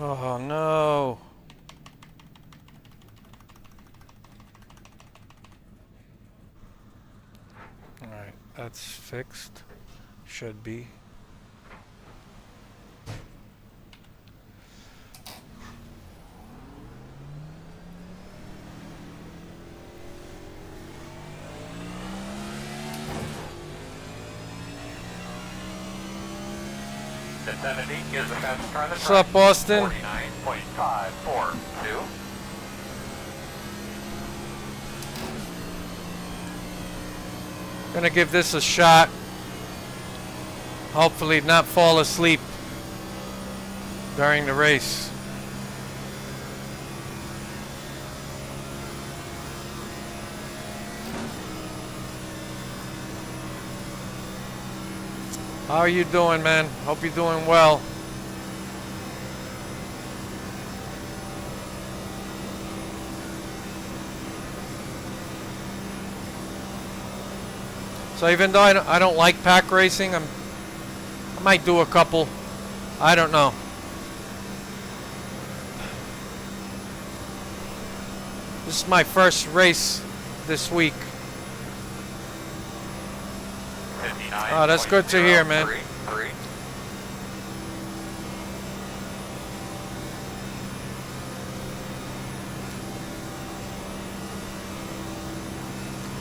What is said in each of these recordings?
Oh no. Alright, that's fixed. Should be. Vicinity is the fastest car in the What's up, Boston? 49.542. Gonna give this a shot. Hopefully not fall asleep during the race. How are you doing, man? Hope you're doing well. So even though I don't like pack racing, I might do a couple. I don't know. This is my first race this week. Oh, that's good to hear, man.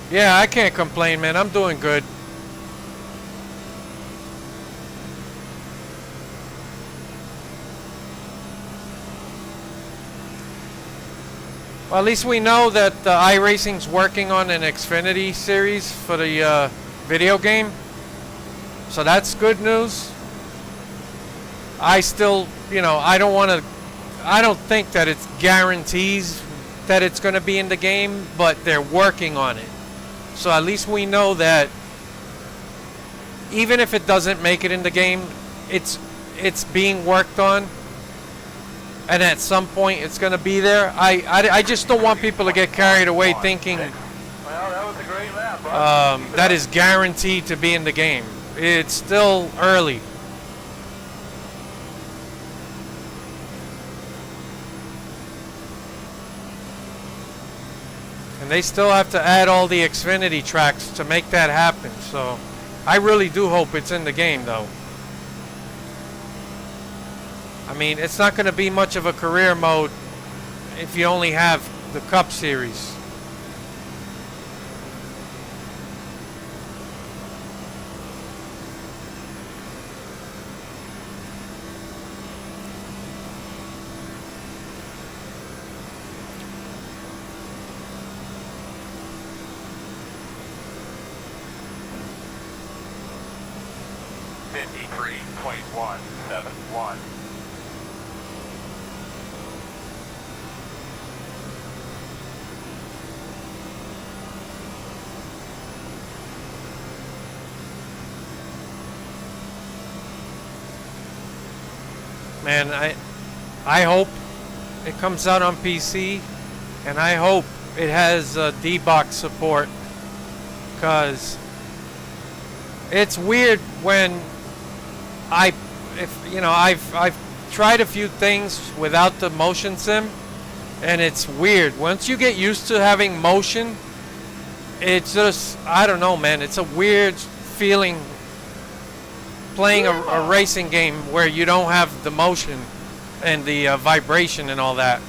Yeah, I can't complain, man. I'm doing good. Well, at least we know that iRacing's working on an Xfinity series for the video game. So that's good news. I still, I don't think that it's guarantees that it's going to be in the game, but they're working on it. So at least we know that even if it doesn't make it in the game, it's being worked on. And at some point it's going to be there. I just don't want people to get carried away thinking that is guaranteed to be in the game. It's still early. And they still have to add all the Xfinity tracks to make that happen. So I really do hope it's in the game, though. I mean, it's not going to be much of a career mode if you only have the Cup Series. Man, I hope it comes out on PC, and I hope it has D-Box support, because it's weird when I've tried a few things without the motion sim, and it's weird. Once you get used to having motion, it's just, I don't know, man, it's a weird feeling playing a racing game where you don't have the motion and the vibration and all that.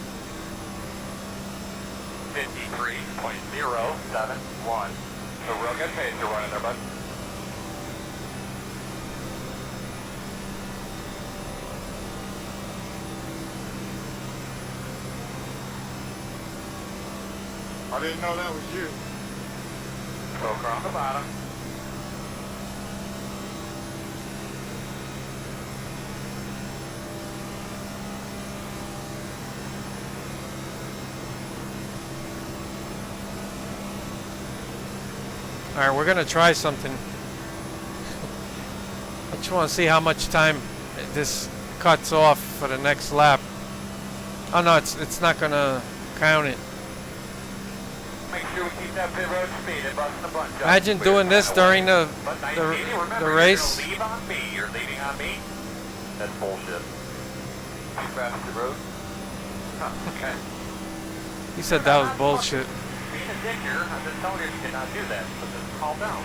53.071. So real good pace you're running there, bud. I didn't know that was you. Go across the bottom. Alright, we're gonna try something. I just want to see how much time this cuts off for the next lap. Oh no, it's not gonna count it. Make sure we keep that pit road speed and busting the bunch up. Imagine doing this during the race. You're leaving on me. You're leaving on me. That's bullshit. Across the road. Huh, okay. He said that was bullshit. Being a dick here, I'm just telling you you cannot do that, so just calm down.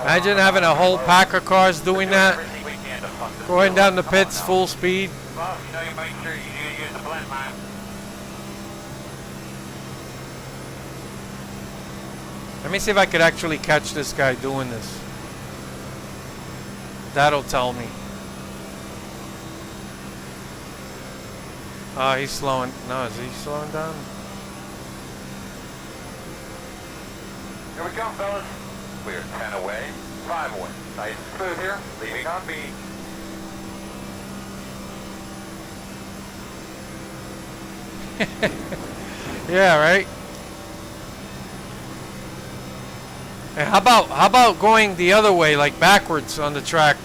Imagine having a whole pack of cars doing that, Everything we can to fuck this going bill down the up. Come on pits now. full speed. Well, you know, you make sure you use the blend line. Let me see if I could actually catch this guy doing this. That'll tell me. Oh, he's slowing. No, is he slowing down? Here we come, fellas. We're 10 away, 5 away. Nice and smooth here, leaving on B. Yeah, right. Hey, how about going the other way, like backwards on the track?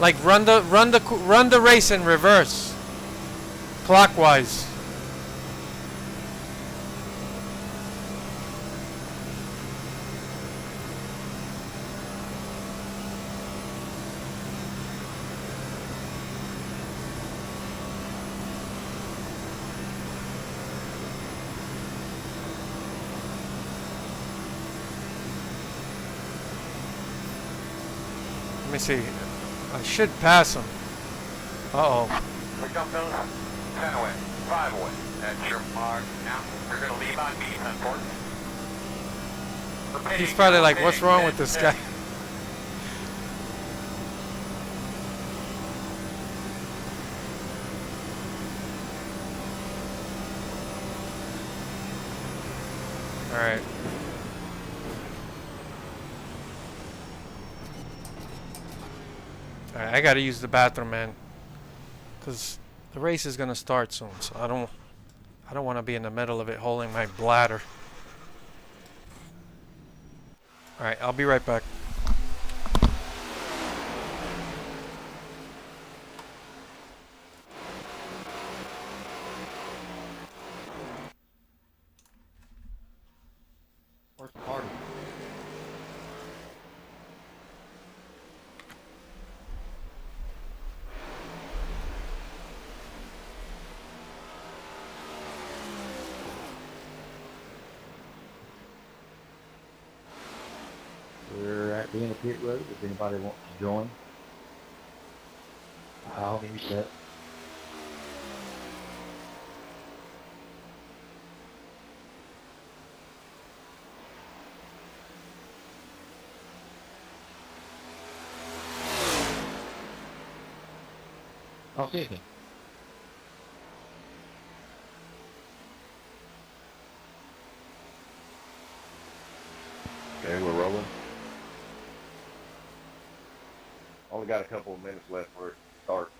Like run the race in reverse, clockwise. Let me see. I should pass him. Uh-oh. Here we come, fellas. 10 away, 5 away. That's your mark. Now, you're going to leave on B, unfortunately. He's probably like, what's wrong with this guy? Alright. Alright, I gotta use the bathroom, man. Cause the race is gonna start soon, so I don't wanna be in the middle of it holding my bladder. Alright, I'll be right back. Where's the party? We're at the end of pit road. If anybody wants to join, I'll be set. I'll see you. Okay, we're rolling. Only got a couple of minutes left for it to start.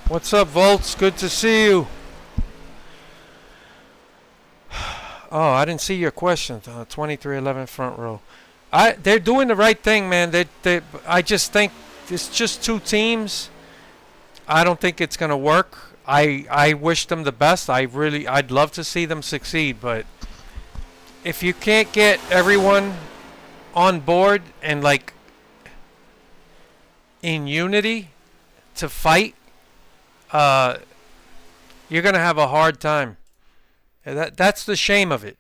What's up, Volts? Good to see you. Oh, I didn't see your question. 2311 front row. They're doing the right thing, man. I just think it's just two teams. I don't think it's gonna work. I wish them the best. I'd love to see them succeed, but if you can't get everyone on board and like in unity to fight, you're gonna have a hard time. That's the shame of it.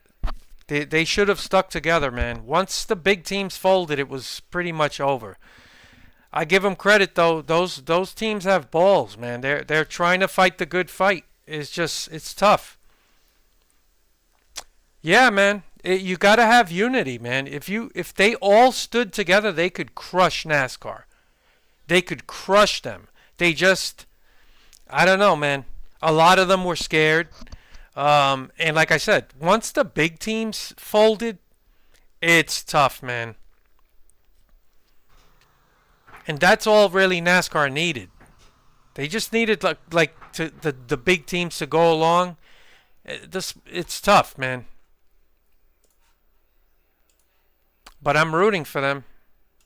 They should have stuck together, man. Once the big teams folded, it was pretty much over. I give them credit though. Those teams have balls, man. They're trying to fight the good fight. It's tough. Yeah, man. You got to have unity, man. If they all stood together, they could crush NASCAR. They could crush them. I don't know, man. A lot of them were scared. And like I said, once the big teams folded, it's tough, man. And that's all really NASCAR needed. They just needed the big teams to go along. It's tough, man. But I'm rooting for them.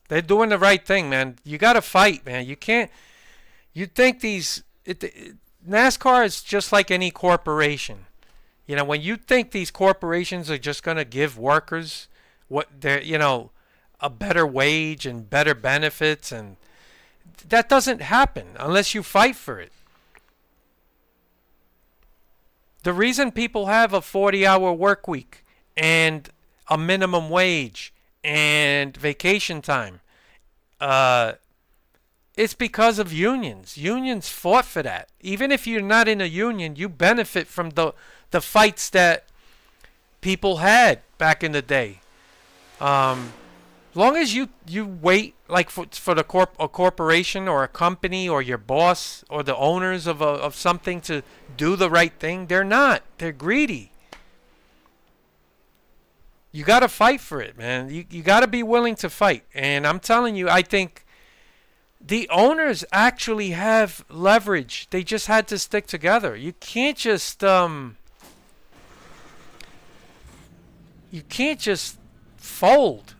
They're doing the right thing, man. You got to fight, man. You can't. You think NASCAR is just like any corporation. You know, when you think these corporations are just going to give workers a better wage and better benefits, and that doesn't happen unless you fight for it. The reason people have a 40-hour work week and a minimum wage and vacation time, it's because of unions. Unions fought for that. Even if you're not in a union, you benefit from the fights that people had back in the day. Long as you wait, like for a corporation or a company or your boss or the owners of something to do the right thing, they're not. They're greedy. You got to fight for it, man. You got to be willing to fight. And I'm telling you, I think the owners actually have leverage. They just had to stick together. You can't just fold.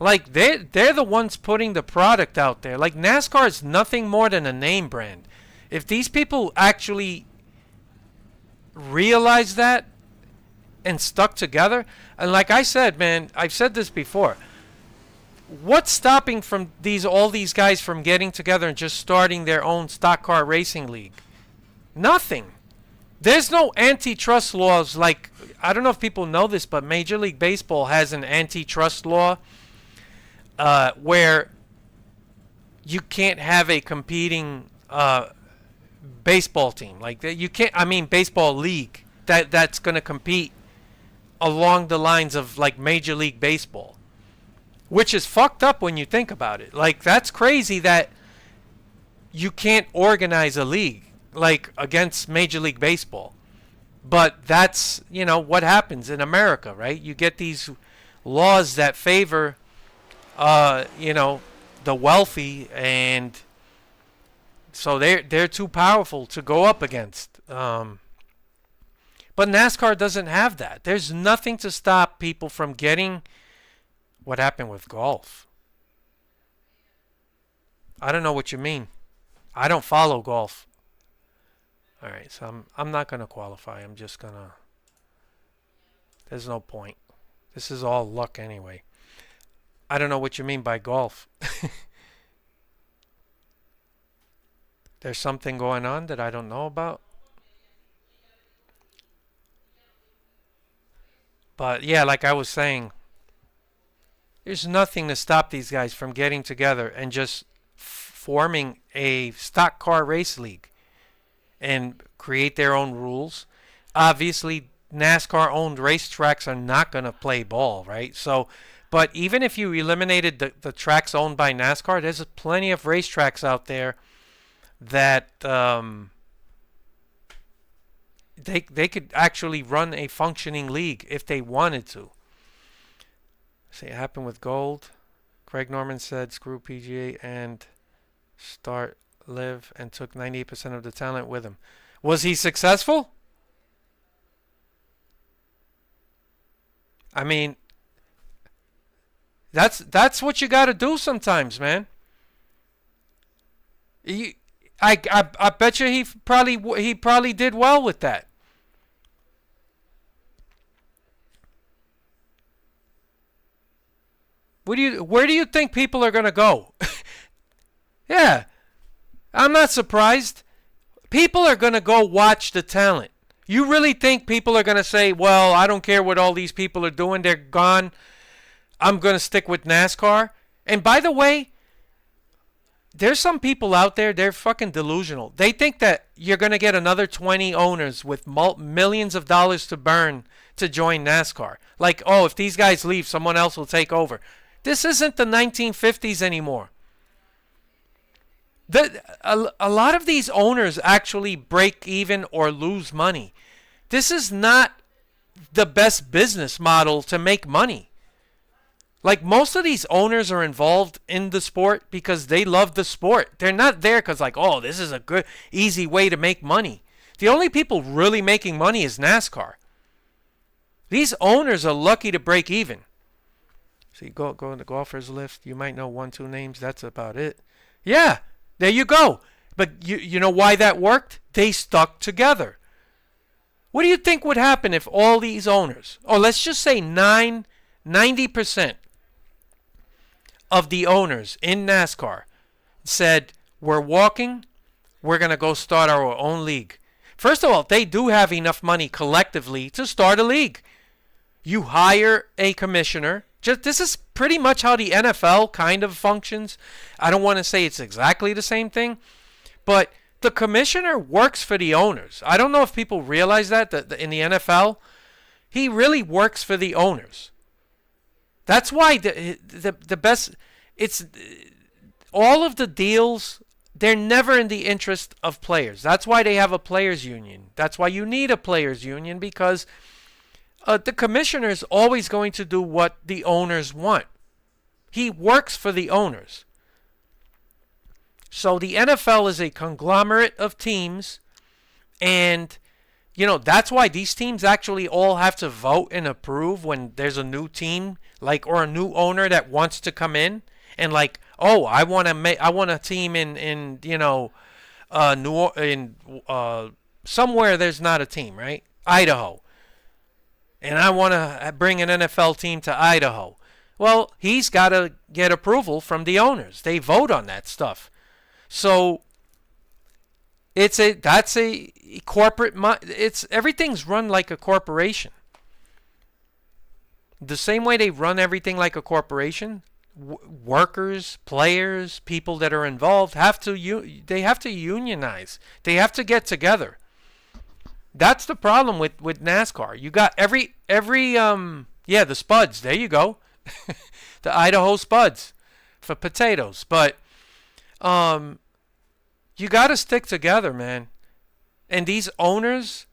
Like they're the ones putting the product out there. Like NASCAR is nothing more than a name brand. If these people actually realize that and stuck together, and like I said, man, I've said this before. What's stopping all these guys from getting together and just starting their own stock car racing league? Nothing. There's no antitrust laws. Like, I don't know if people know this, but Major League Baseball has an antitrust law where you can't have a competing baseball team. Like, you can't. I mean, baseball league that's going to compete along the lines of like Major League Baseball, which is fucked up when you think about it. Like, that's crazy that you can't organize a league like against Major League Baseball. But that's, what happens in America, right? You get these laws that favor, the wealthy, and so they're too powerful to go up against. But NASCAR doesn't have that. There's nothing to stop people from getting what happened with golf. I don't know what you mean. I don't follow golf. All right, so I'm not going to qualify. I'm just going to... There's no point. This is all luck anyway. I don't know what you mean by golf. There's something going on that I don't know about. But yeah, like I was saying, there's nothing to stop these guys from getting together and just forming a stock car race league and create their own rules. Obviously, NASCAR-owned racetracks are not going to play ball, right? So, but even if you eliminated the tracks owned by NASCAR, there's plenty of racetracks out there that they could actually run a functioning league if they wanted to. See, it happened with Gold. Craig Norman said, screw PGA and start live and took 98% of the talent with him. Was he successful? I mean, that's what you got to do sometimes, man. I bet you he probably did well with that. Where do you think people are going to go? Yeah, I'm not surprised. People are going to go watch the talent. You really think people are going to say, well, I don't care what all these people are doing. They're gone. I'm going to stick with NASCAR. And by the way, there's some people out there, they're fucking delusional. They think that you're going to get another 20 owners with millions of dollars to burn to join NASCAR. Like, oh, if these guys leave, someone else will take over. This isn't the 1950s anymore. A lot of these owners actually break even or lose money. This is not the best business model to make money. Like, most of these owners are involved in the sport because they love the sport. They're not there because, like, oh, this is a good, easy way to make money. The only people really making money is NASCAR. These owners are lucky to break even. So you go in the golfers list. You might know 1-2 names. That's about it. Yeah, there you go. But you know why that worked? They stuck together. What do you think would happen if all these owners, or let's just say 90% of the owners in NASCAR said, we're walking, we're going to go start our own league. First of all, they do have enough money collectively to start a league. You hire a commissioner. This is pretty much how the NFL kind of functions. I don't want to say it's exactly the same thing, but the commissioner works for the owners. I don't know if people realize that in the NFL, he really works for the owners. That's why the best, it's all of the deals, they're never in the interest of players. That's why they have a players union. That's why you need a players union, because the commissioner is always going to do what the owners want. He works for the owners. So the NFL is a conglomerate of teams, and you know, that's why these teams actually all have to vote and approve when there's a new team, like, or a new owner that wants to come in and, like, oh, I want a team in you know, somewhere there's not a team, right? Idaho. And I want to bring an NFL team to Idaho. Well, he's got to get approval from the owners. They vote on that stuff. So that's a corporate. Everything's run like a corporation. The same way they run everything like a corporation, workers, players, people that are involved they have to unionize. They have to get together. That's the problem with NASCAR. You got every the Spuds. There you go. The Idaho Spuds for potatoes. But you got to stick together, man. And these owners,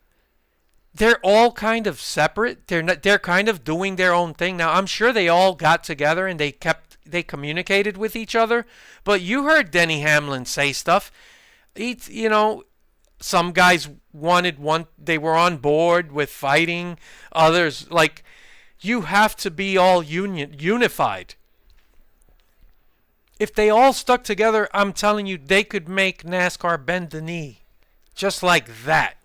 they're all kind of separate. They're kind of doing their own thing. Now, I'm sure they all got together and they communicated with each other. But you heard Denny Hamlin say stuff. You know, some guys they were on board with fighting. Others, like, you have to be all unified. If they all stuck together, I'm telling you, they could make NASCAR bend the knee. Just like that.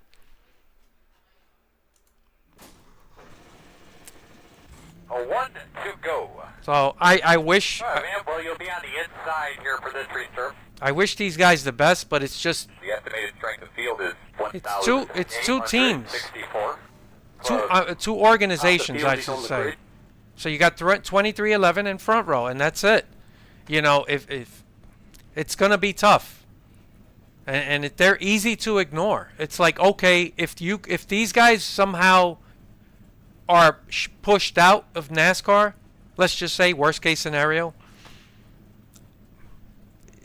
A 1 to go. So I wish. All right, man. Well, you'll be on the inside here for this return. I wish these guys the best, but it's just. The estimated strength of field is 1,000. It's two teams. Two organizations, I should say. So you got 2311 in front row, and that's it. You know, if it's gonna be tough, and they're easy to ignore. It's like, okay, if these guys somehow are pushed out of NASCAR, let's just say worst case scenario,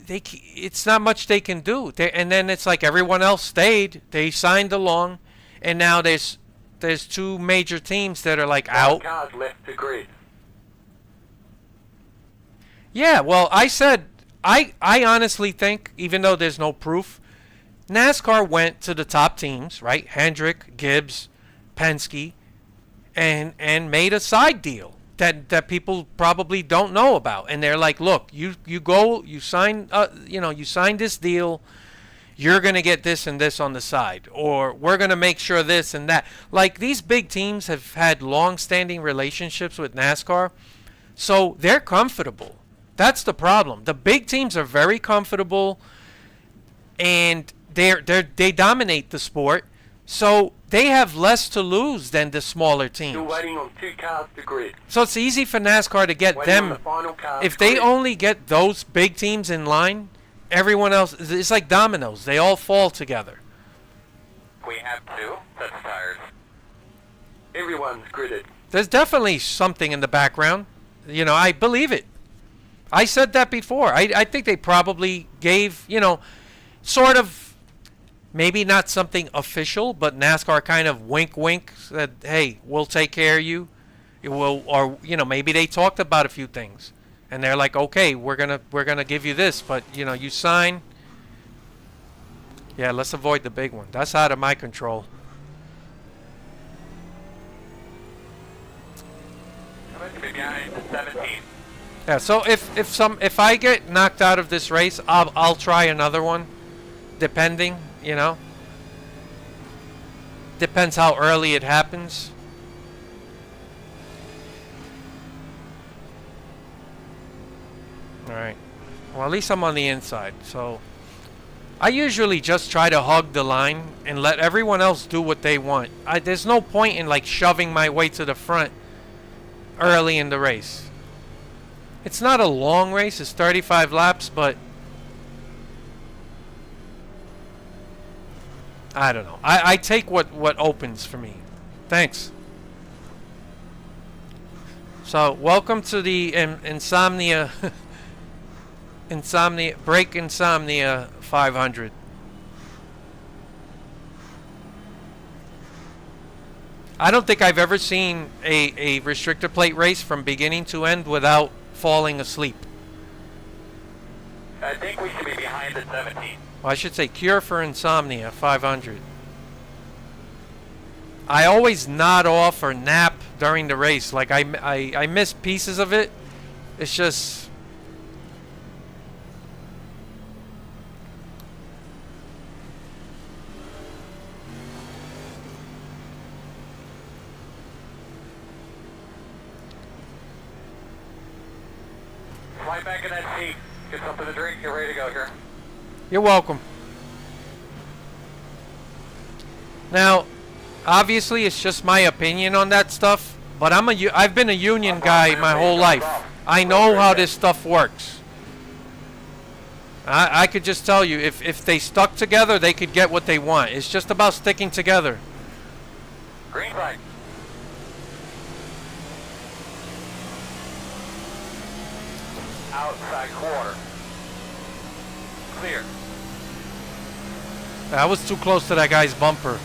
it's not much they can do. And then it's like everyone else stayed, they signed along, and now there's two major teams that are like out. Left to grade. Yeah, well, I said I honestly think, even though there's no proof, NASCAR went to the top teams, right? Hendrick, Gibbs, Penske, and made a side deal that people probably don't know about. And they're like, look, you sign you sign this deal, you're going to get this and this on the side, or we're going to make sure this and that. Like, these big teams have had long-standing relationships with NASCAR, so they're comfortable. That's the problem. The big teams are very comfortable, and they dominate the sport, so they have less to lose than the smaller teams. You're waiting on 2 cars to grid. So it's easy for NASCAR to get Waiting on them. the final car If to they grid. only get those big teams in line, everyone else, it's like dominoes. They all fall together. We have 2 sets of tires. Everyone's gridded. There's definitely something in the background. I believe it. I said that before. I think they probably gave, sort of, maybe not something official, but NASCAR kind of wink said, hey, we'll take care of you. Or maybe they talked about a few things. And they're like, okay, we're gonna give you this, but you sign. Yeah, let's avoid the big one. That's out of my control. Coming to be behind 17. Yeah, so if I get knocked out of this race, I'll try another one, depending, Depends how early it happens. All right. Well, at least I'm on the inside, so I usually just try to hug the line and let everyone else do what they want. There's no point in like shoving my way to the front early in the race. It's not a long race, it's 35 laps, but I don't know. I take what opens for me. Thanks. So, welcome to the Insomnia Break Insomnia 500. I don't think I've ever seen a restrictor plate race from beginning to end without falling asleep. I think we should be behind at 17. Well, I should say Cure for Insomnia 500. I always nod off or nap during the race. Like, I miss pieces of it. It's just... Fly back in that seat. Get something to drink. Get ready to go here. You're welcome. Now, obviously, it's just my opinion on that stuff, but I've been a union guy my whole life. I know how this stuff works. I could just tell you, if they stuck together, they could get what they want. It's just about sticking together. Green flag. Outside quarter. Clear. I was too close to that guy's bumper.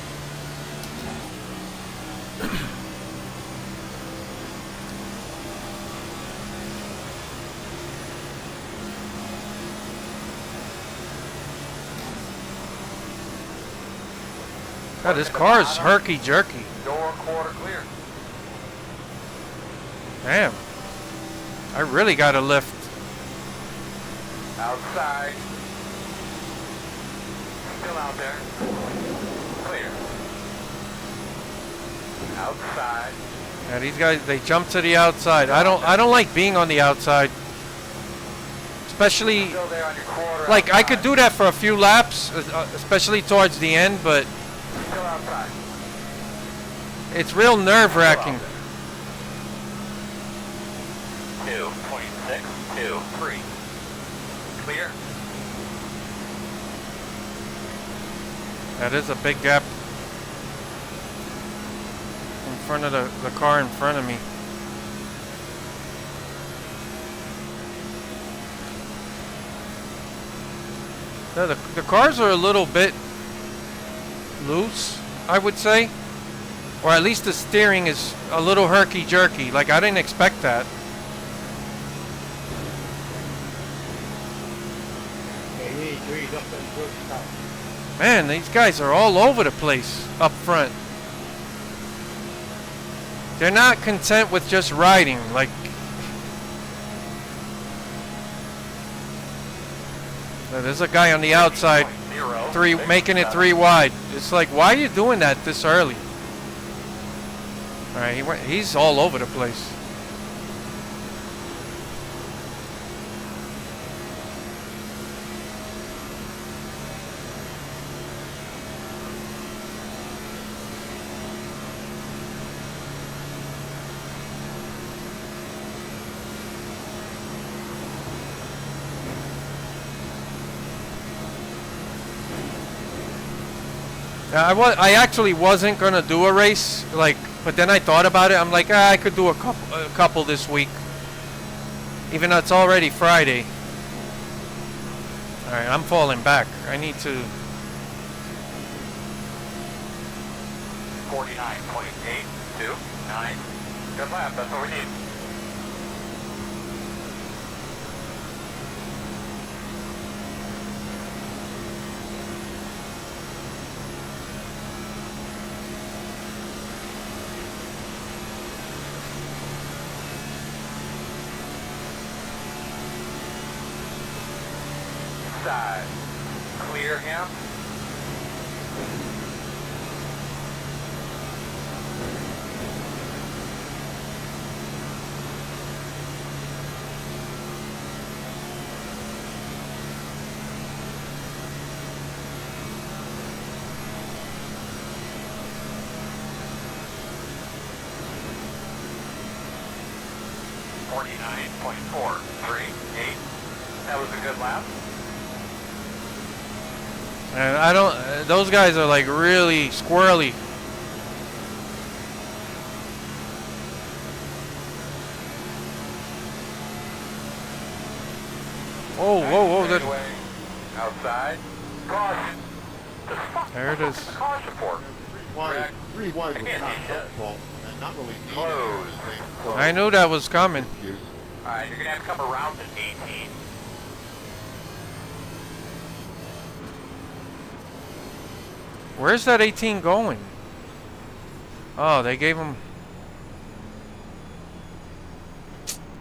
God, this car is herky-jerky. Door quarter clear. Damn. I really got to lift. Outside. Still out there. Clear. Outside. Yeah, these guys, they jump to the outside. I don't like being on the outside. Especially, Still there on your quarter. like, I could do that for a few laps, especially towards the end, but Still outside. it's real nerve-wracking. 2.6, 2, 3. Clear. That is a big gap in front of the car in front of me. Yeah, the cars are a little bit loose, I would say. Or at least the steering is a little herky-jerky. Like, I didn't expect that. raid up that good stuff. Man, these guys are all over the place up front. They're not content with just riding. Like, there's a guy on the outside, making it 3 wide. It's like, why are you doing that this early? All right, he's all over the place. I actually wasn't gonna do a race, like, but then I thought about it. I'm like, I could do a couple this week, even though it's already Friday. All right, I'm falling back. I need to. 49.829. Good lap. That's what we need. Side. Clear him. .438. That was a good lap. And I don't. Those guys are like really squirrely. Whoa, whoa, whoa! Outside. Caution. There it is. Caution for. Three wide was not helpful and not really needed or anything. So I knew that was coming. Alright, you're gonna have to come around to 18. Where's that 18 going? Oh, they gave him.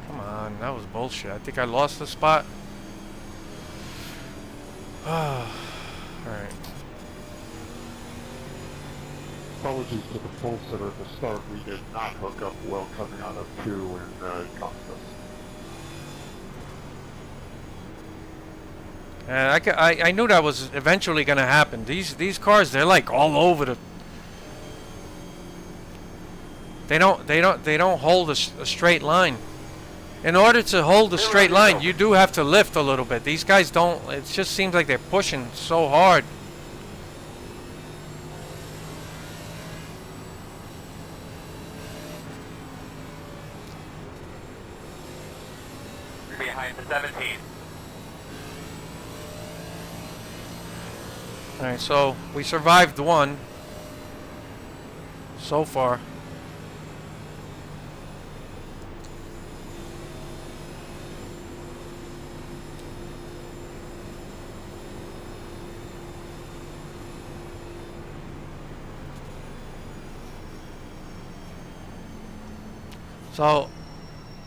Come on, that was bullshit. I think I lost the spot. Alright. Apologies to the pole sitter at the start. We did not hook up well coming out of 2 and cost us. And I knew that was eventually gonna happen. These cars, they're like all over the. They don't hold a straight line. In order to hold a straight line, you do have to lift a little bit. These guys don't. It just seems like they're pushing so hard. You're behind the 17. Alright, so we survived one so far. So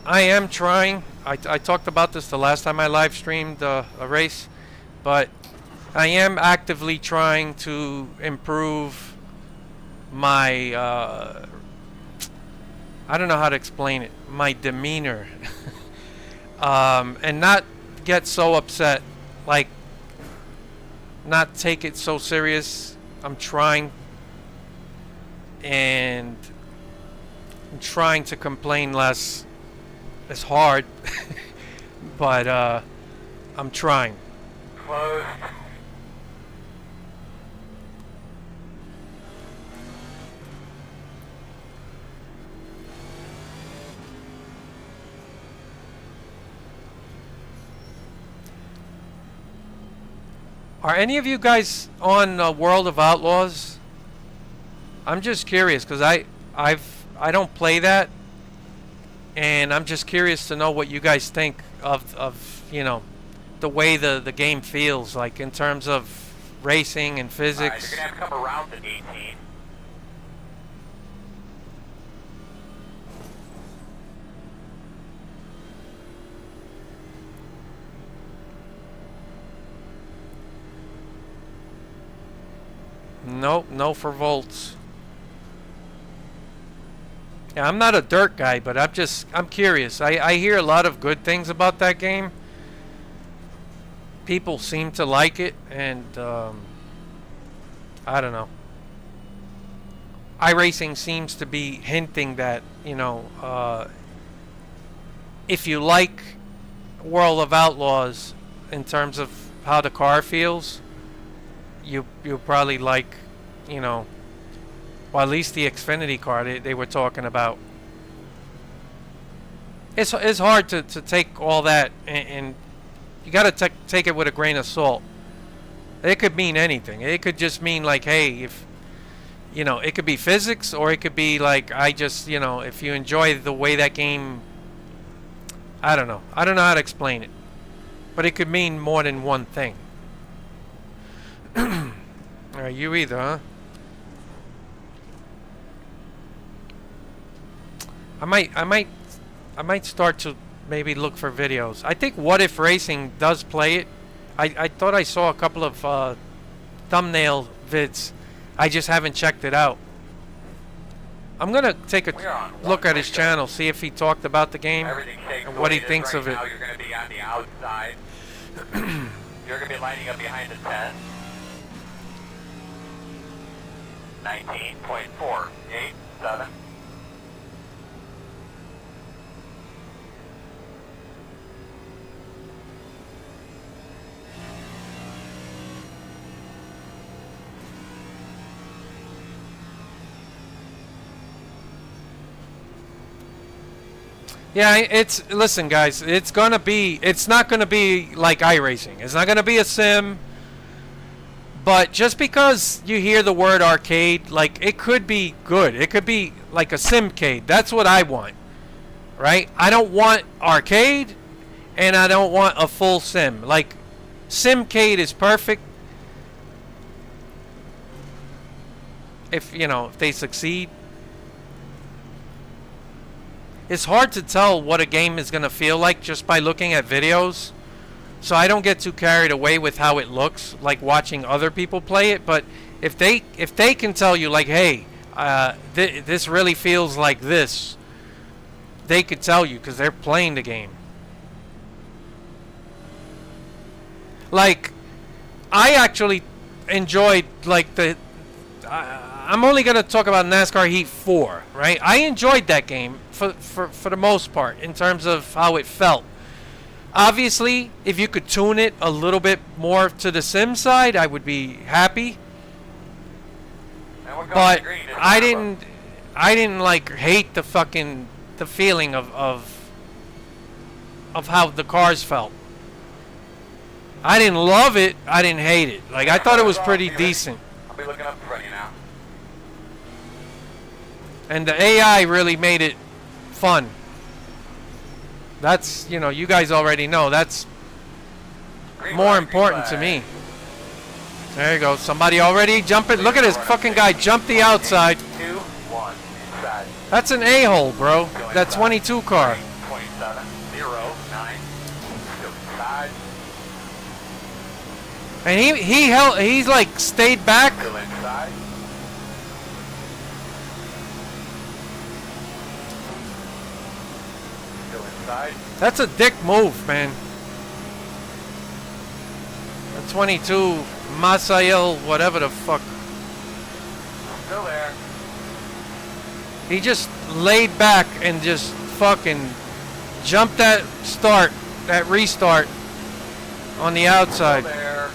I am trying. I talked about this the last time I live streamed a race, but I am actively trying to improve my, I don't know how to explain it, my demeanor. And not get so upset, like not take it so serious. I'm trying, and I'm trying to complain less. It's hard, but I'm trying. Closed. Are any of you guys on World of Outlaws? I'm just curious because I don't play that, and I'm just curious to know what you guys think of the way the game feels, like in terms of racing and Alright, physics. you're gonna have a couple rounds at 18. Nope, no for volts. Yeah, I'm not a dirt guy, but I'm curious. I hear a lot of good things about that game. People seem to like it, and I don't know. iRacing seems to be hinting that, you know, if you like World of Outlaws in terms of how the car feels, you'll probably like, you know, well, at least the Xfinity car they were talking about. It's hard to take all that, and you got to take it with a grain of salt. It could mean anything. It could just mean like, hey, if, you know, it could be physics, or it could be like, I just, you know, if you enjoy the way that game, I don't know how to explain it, but it could mean more than one thing. Alright, you either, huh? I might start to maybe look for videos. I think What If Racing does play it. I thought I saw a couple of thumbnail vids. I just haven't checked it out. I'm gonna take a look at his channel, see if he talked about the game and what he thinks of it. Now you're gonna be on the outside. You're gonna be lining up behind the 10. 19.487. Yeah, listen guys, it's not gonna be like iRacing. It's not gonna be a sim. But just because you hear the word arcade, like, it could be good. It could be like a simcade. That's what I want. Right? I don't want arcade, and I don't want a full sim. Like, simcade is perfect. If, you know, if they succeed. It's hard to tell what a game is going to feel like just by looking at videos. So I don't get too carried away with how it looks, like watching other people play it. But if they can tell you, like, hey, this really feels like this, they could tell you because they're playing the game. Like, I actually enjoyed, like, I'm only going to talk about NASCAR Heat 4, right? I enjoyed that game for the most part in terms of how it felt. Obviously, if you could tune it a little bit more to the sim side, I would be happy. But I didn't like hate the feeling of how the cars felt. I didn't love it. I didn't hate it. Like, I thought it was pretty decent. I'll be looking up in front of you now. And the AI really made it fun. That's, you know, you guys already know. That's more important to me. There you go. Somebody already jumping. Look at this fucking guy jump the outside. 2, 1, inside. That's an a-hole, bro. That 22 car. 27, 0, 9. Still inside. And he's like stayed back. Still inside. Still inside. That's a dick move, man. The 22 Masael, whatever the fuck. Still there. He just laid back and just fucking jumped that restart on the outside. Still there.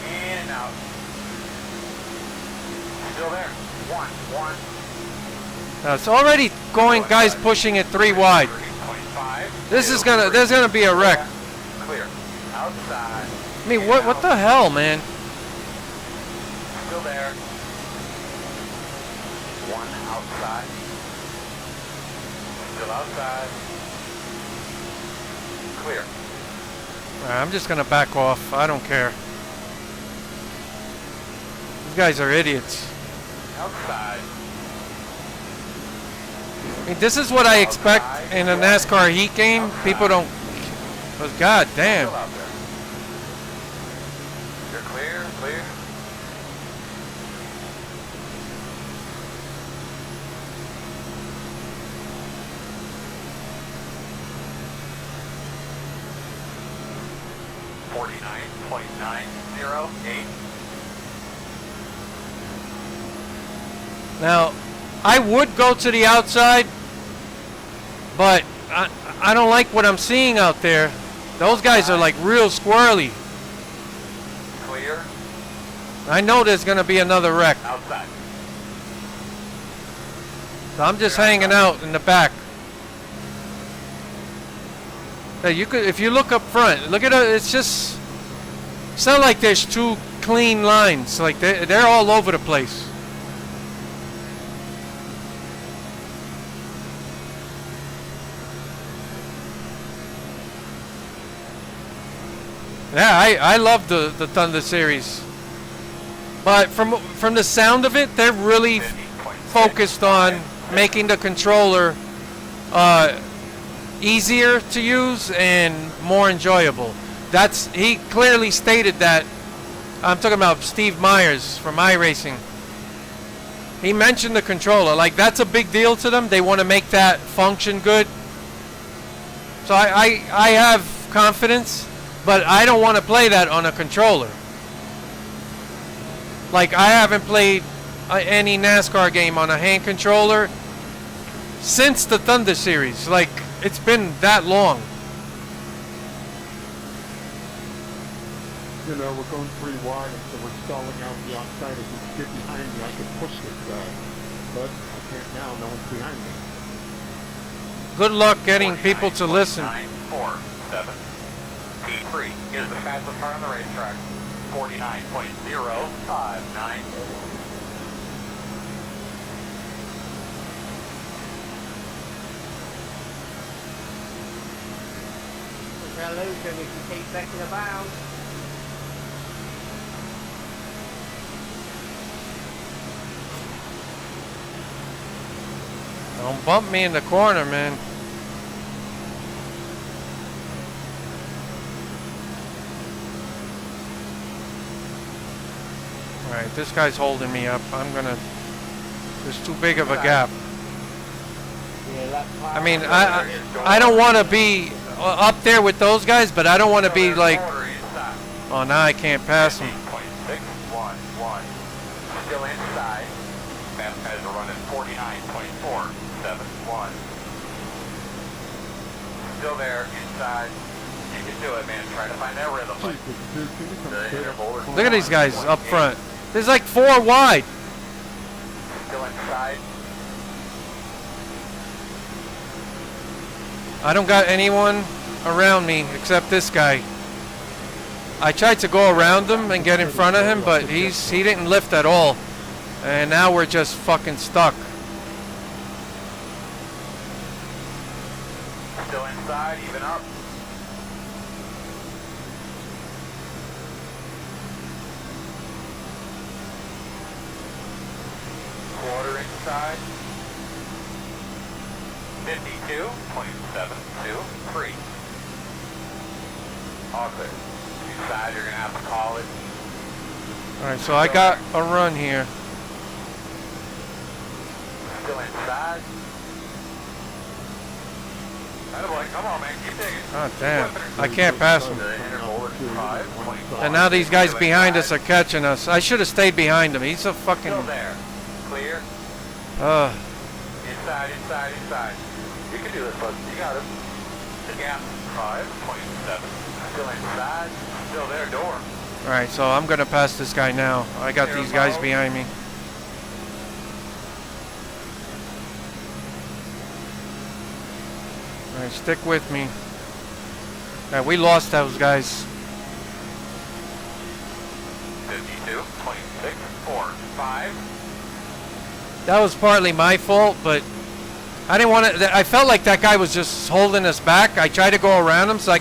In and out. Still there. 1. It's already going, guys pushing it 3 wide. 3.5. There's gonna be a wreck. Clear. Outside. I mean, what the hell, man? Still there. One outside. Still outside. Clear. Alright, I'm just gonna back off. I don't care. These guys are idiots. Outside. I mean, this is what I expect in a NASCAR heat game. People don't. But god damn. Still out there. You're clear, clear. .908. Now, I would go to the outside, but I don't like what I'm seeing out there. Those guys are like real squirrely. Clear. I know there's gonna be another wreck. Outside. So I'm just hanging out in the back. Hey, you could, if you look up front, look at it. It's just, it's not like there's two clean lines. Like they're all over the place. Yeah, I love the Thunder series, but from the sound of it, they're really focused on making the controller easier to use and more enjoyable. He clearly stated that. I'm talking about Steve Myers from iRacing. He mentioned the controller, like that's a big deal to them. They want to make that function good. So I have confidence. But I don't want to play that on a controller. Like, I haven't played any NASCAR game on a hand controller since the Thunder series. Like, it's been that long. You know, we're going pretty wide, and so we're stalling out the outside. If you get behind me, I can push this guy. But I can't now, no one's behind me. Good luck getting people to listen. 947. P3 is the fastest car on the racetrack. 49.059. They'll lose him if you keep backing about. Don't bump me in the corner, man. Alright, this guy's holding me up. There's too big of a gap. I mean, I don't want to be up there with those guys, but I don't want to be like, oh, now I can't pass them. 611. Still inside. Fast guys are running 49.471. Still there, inside. You can do it, man. Try to find that rhythm. Look at these guys up front. There's like 4 wide. Still inside. I don't got anyone around me except this guy. I tried to go around him and get in front of him, but he didn't lift at all. And now we're just fucking stuck. Still inside, even up. Quarter inside. 52.723. All clear. Inside, you're gonna have to call it. Alright, so I got a run here. Still inside. Attaboy, come on, man, keep digging. Oh damn, I can't pass him. The interval is 5.5. And now these guys behind us are catching us. I should have stayed behind him. He's a fucking... Still there. Clear. Inside, inside, inside. You can do this, bud. You got it. The gap, 5.7. Still inside. Still there, door. Alright, so I'm gonna pass this guy now. I got these guys behind me. Alright, stick with me. Alright, we lost those guys. 52.645. That was partly my fault, but I didn't want to. I felt like that guy was just holding us back. I tried to go around him so I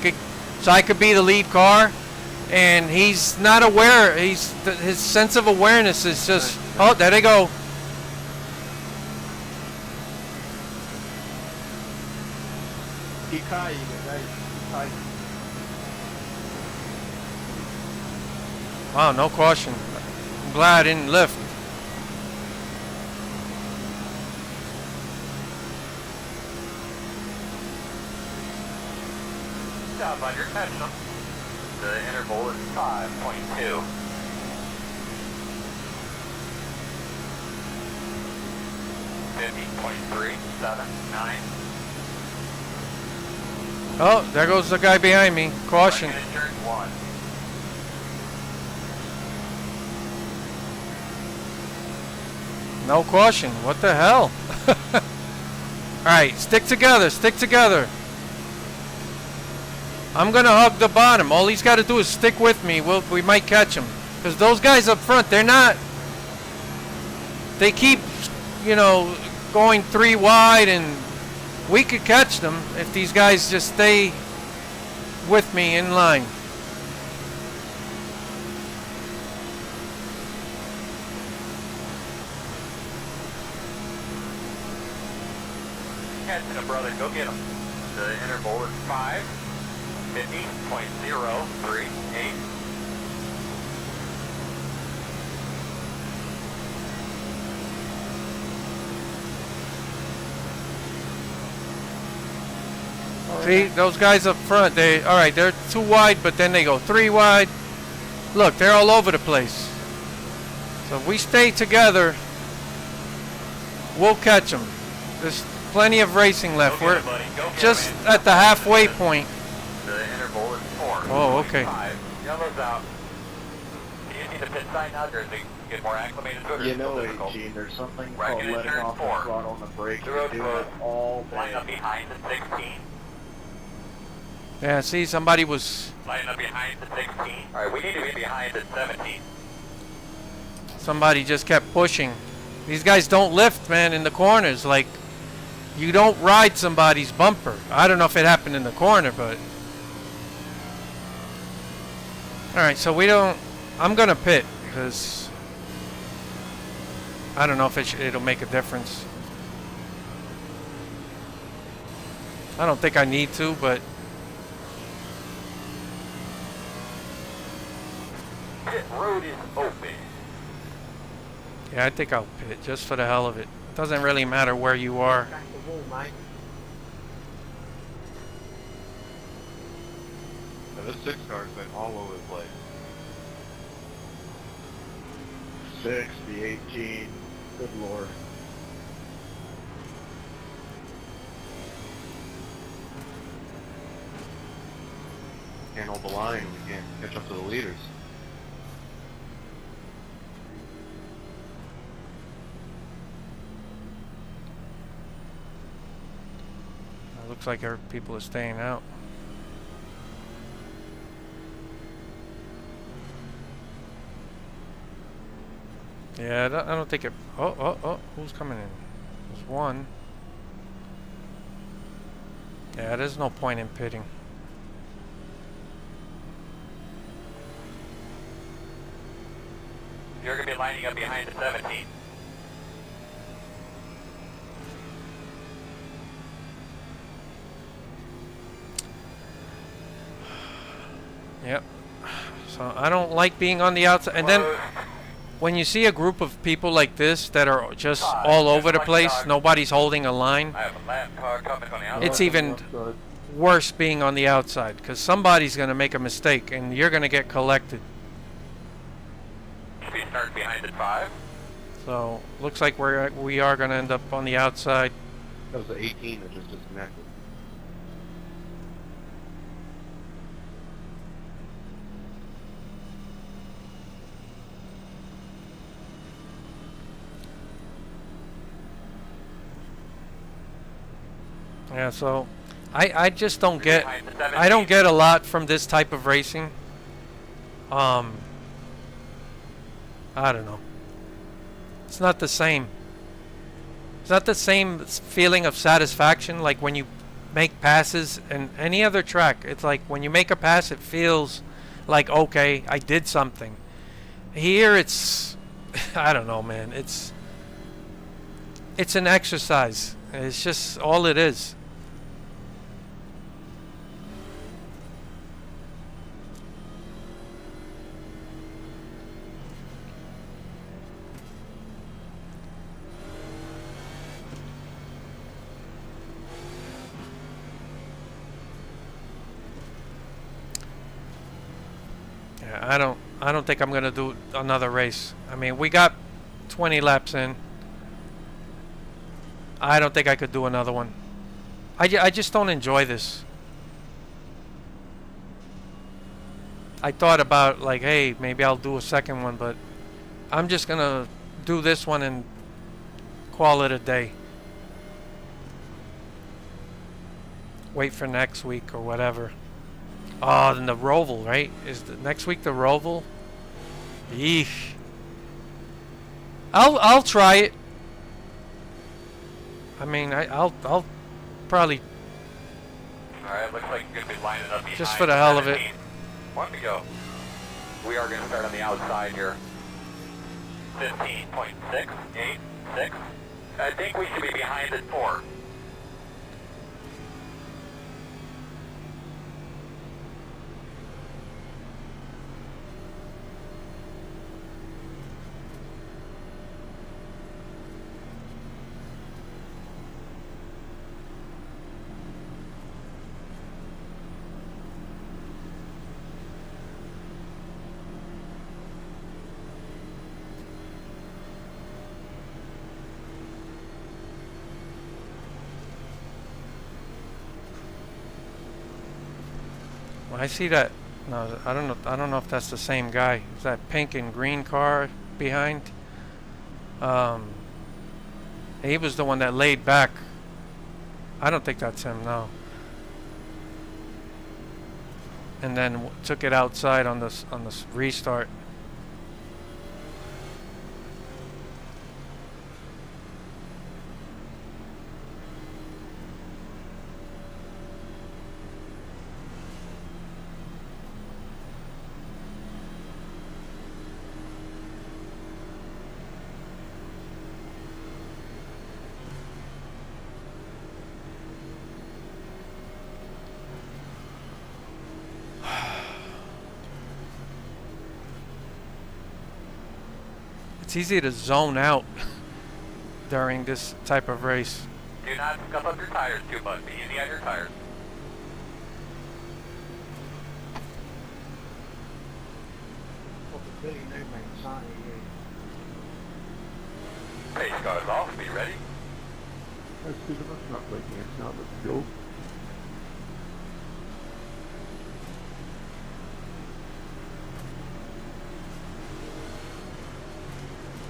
could be the lead car, and he's not aware. His sense of awareness is just. Oh, there they go. Wow, no caution. I'm glad I didn't lift. Stop on your catching them. The interval is 5.2. .379. Oh, there goes the guy behind me. Caution. Right into turn 1. No caution. What the hell? Alright, stick together. Stick together. I'm going to hug the bottom. All he's got to do is stick with me. We might catch him. Because those guys up front, they're not... They keep, you know, going 3 wide, and we could catch them if these guys just stay with me in line. Catching him, brother. Go get him. The interval is 5:50.038. See, those guys up front, they're 2 wide, but then they go 3 wide. Look, they're all over the place. So if we stay together, we'll catch them. There's plenty of racing left. We're just at the halfway point. The interval is 4. Oh, okay. Yellow's out. Do you need a pit sign now, or is it get more acclimated to it? You know, Gene, there's something Right, called get in letting turn off the 4. throttle on the brake. The You road's do closed. that all Line day. up behind the 16. Yeah, see, somebody was... Line up behind the 16. Alright, we need to be behind the 17. Somebody just kept pushing. These guys don't lift, man, in the corners. Like, you don't ride somebody's bumper. I don't know if it happened in the corner, but... Alright, so we don't... I'm going to pit, because... I don't know if it'll make a difference. I don't think I need to, but... Pit road is open. Yeah, I think I'll pit, just for the hell of it. It doesn't really matter where you are. Back the wall, mate. Now, this 6 car's been all over the place. 6, the 18. Good lord. Can't hold the line. We can't catch up to the leaders. It looks like people are staying out. Yeah, I don't think it... Oh, who's coming in? There's one. Yeah, there's no point in pitting. You're going to be lining up behind the 17. Yep. So I don't like being on the outside. And then when you see a group of people like this that are just all over the place, nobody's holding a line, I have a lap car coming on the outside. it's even worse being on the outside, because somebody's going to make a mistake and you're going to get collected. Should be starting behind at 5. So looks like we are going to end up on the outside. That was the 18 that just disconnected. Yeah, so I just don't get... I don't get a lot from this type of racing. I don't know. It's not the same. It's not the same feeling of satisfaction like when you make passes in any other track. It's like when you make a pass, it feels like, okay, I did something. Here it's, I don't know, man. It's an exercise. It's just all it is. I don't think I'm gonna do another race. I mean, we got 20 laps in. I don't think I could do another one. I just don't enjoy this. I thought about like, hey, maybe I'll do a second one, but I'm just gonna do this one and call it a day. Wait for next week or whatever. Oh, then the Roval, right? Is the next week the Roval? Yeesh. I'll try it. I mean, I'll probably Alright, looks like you're gonna be lining up behind. just for the hell of it. 17. One to go. We are gonna start on the outside here. 15.686. I think we should be behind at 4. I see that. No, I don't know. I don't know if that's the same guy. Is that pink and green car behind? He was the one that laid back. I don't think that's him. No. And then took it outside on this restart. It's easy to zone out during this type of race. Do not scuff up your tires too much. Be easy on your tires. Pace cars off. Be ready. Let's do the not like it's not let's go.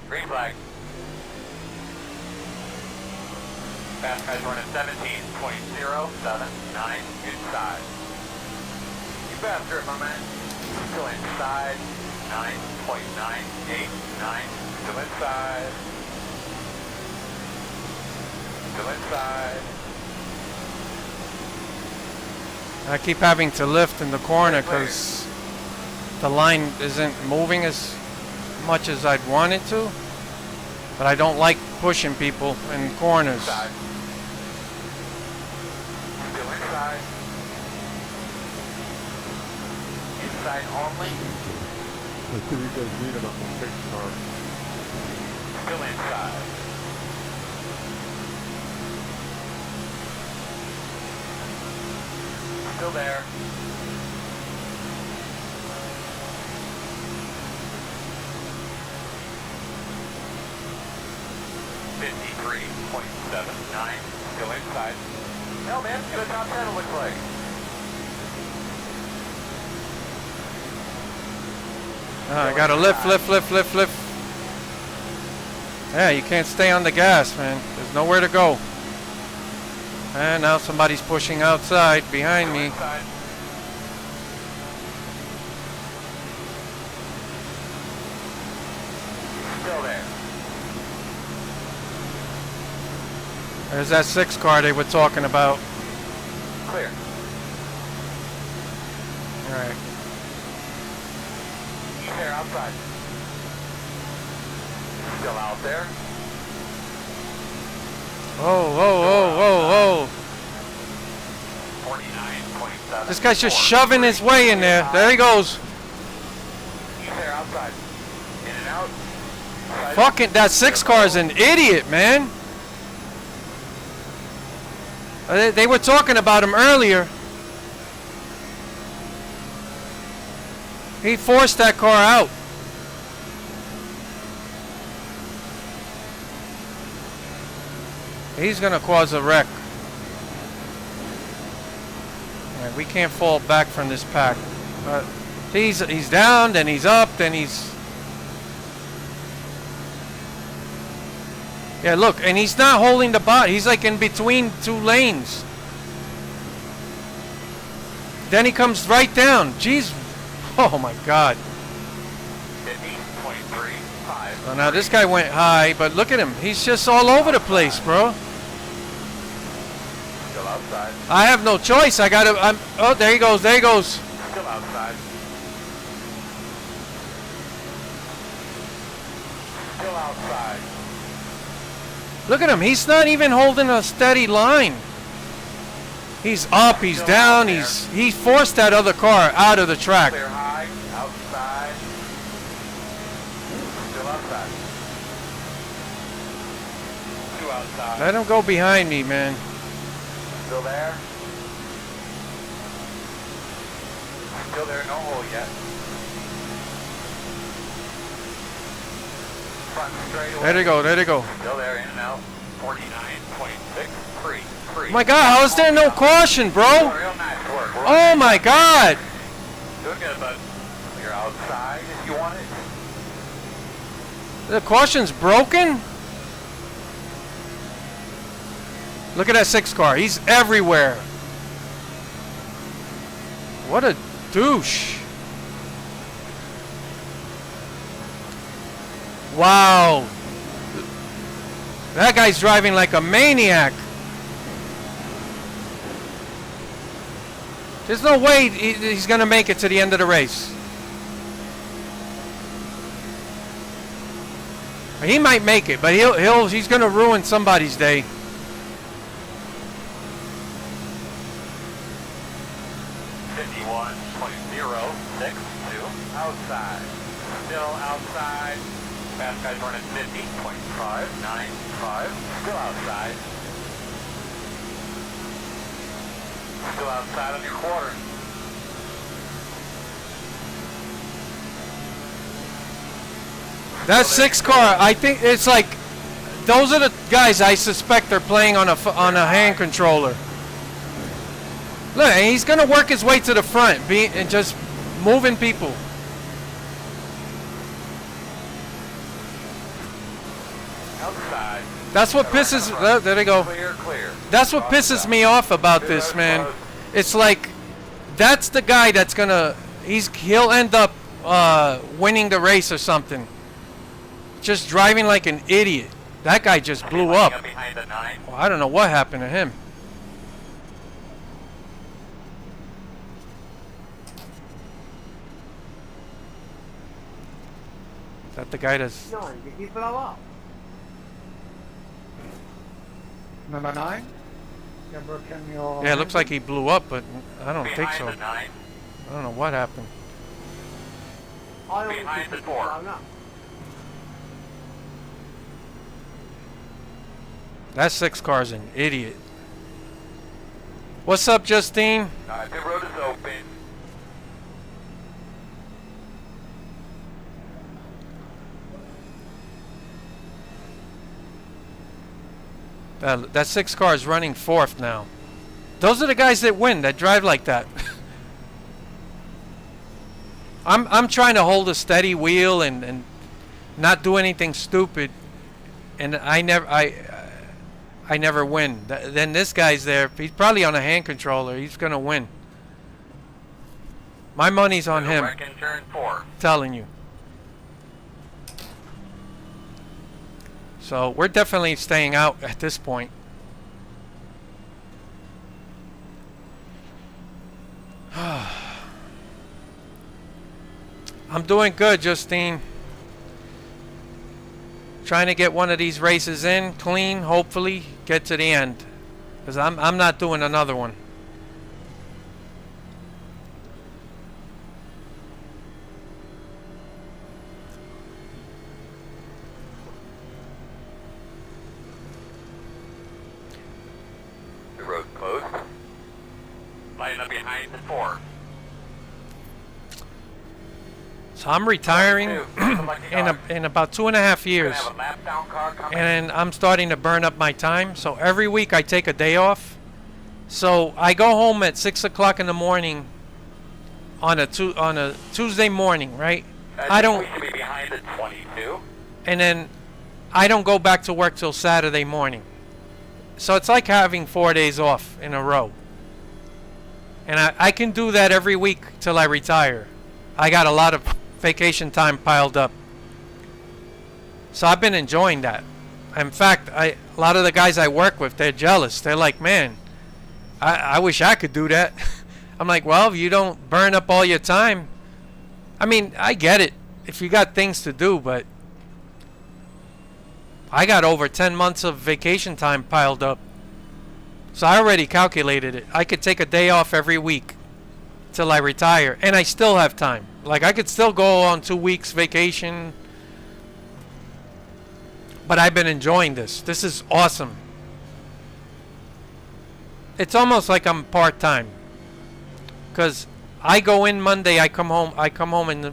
Green flag. Fast guys running 17.079 inside. You faster, my man. Still inside. 9.989. Still inside. Still inside. I keep having to lift in the corner because the line isn't moving as much as I'd want it to. But I don't like pushing people in corners. Inside. Still inside. Inside only. Let's see what you guys read about my fixed car. Still inside. Still there. .79, still inside. Hell, man, get a top 10, it looks like. I gotta lift. Yeah, you can't stay on the gas, man. There's nowhere to go. And now somebody's pushing outside behind me. Inside. Still there. There's that 6 car they were talking about. Clear. Alright. Clear outside. Still out there. Whoa, whoa, whoa, whoa, whoa. 49.7. This guy's just shoving his way in there. There he goes. Clear outside. In and out. Fucking, that 6 car is an idiot, man. They were talking about him earlier. He forced that car out. He's gonna cause a wreck. Alright, we can't fall back from this pack. He's down, then he's up, then he's... Yeah, look, and he's not holding the bot. He's like in between 2 lanes. Then he comes right down. Jeez. Oh my God. 50.35. Oh, now this guy went high, but look at him. He's just all over the place, bro. Still outside. I have no choice. I gotta. Oh, there he goes. There he goes. Still outside. Still outside. Look at him. He's not even holding a steady line. He's up. He's down. He forced that other car out of the track. Clear high. Outside. Still outside. 2 outside. Let him go behind me, man. Still there. Still there. No hole yet. Front straightaway. There they go. There they go. Still there, in and out. 49.63. Oh my God! How is there no caution, bro? Real nice work. Oh my God! Doing good, bud. You're outside if you want it. The caution's broken? Look at that 6 car. He's everywhere. What a douche. Wow. That guy's driving like a maniac. There's no way he's going to make it to the end of the race. He might make it, but he's going to ruin somebody's day. Outside. Still outside. Fast guy's running 50.595. Still outside. Still outside on your quarter. That 6 car, I think it's like, those are the guys I suspect are playing on a hand controller. Look, and he's gonna work his way to the front, and just moving people. Outside. That's what pisses. There they go. Clear, clear. That's what pisses me off about this, man. It's like, that's the guy that's gonna. He'll end up winning the race or something. Just driving like an idiot. That guy just blew up. Behind the 9. Well, I don't know what happened to him. Is that the guy that's... 9, did you blow up? Number 9? Number, can you... Yeah, it looks like he blew up, but I don't think Behind so. the 9. I don't know what happened. I don't Behind think the it's 4. blown up. That 6 car's an idiot. What's up, Justine? The road is open. That 6 car is running 4th now. Those are the guys that win, that drive like that. I'm trying to hold a steady wheel and not do anything stupid, and I never win. Then this guy's there. He's probably on a hand controller. He's gonna win. My money's on him. Wreck in turn 4. Telling you. So we're definitely staying out at this point. I'm doing good, Justine. Trying to get one of these races in clean, hopefully get to the end, because I'm not doing another one. The road closed. Line up behind the 4. So I'm retiring in about 2.5 years, Have a lap down car coming. and I'm starting to burn up my time. So every week I take a day off. So I go home at 6 o'clock in the morning on a Tuesday morning, right? I don't, We should be behind the 22. and then I don't go back to work till Saturday morning. So it's like having 4 days off in a row. And I can do that every week till I retire. I got a lot of vacation time piled up. So I've been enjoying that. In fact, a lot of the guys I work with, they're jealous. They're like, man, I wish I could do that. I'm like, well, if you don't burn up all your time. I mean, I get it if you got things to do, but I got over 10 months of vacation time piled up. So I already calculated it. I could take a day off every week till I retire, and I still have time. Like, I could still go on 2 weeks vacation. But I've been enjoying this. This is awesome. It's almost like I'm part-time. Because I go in Monday, I come home in the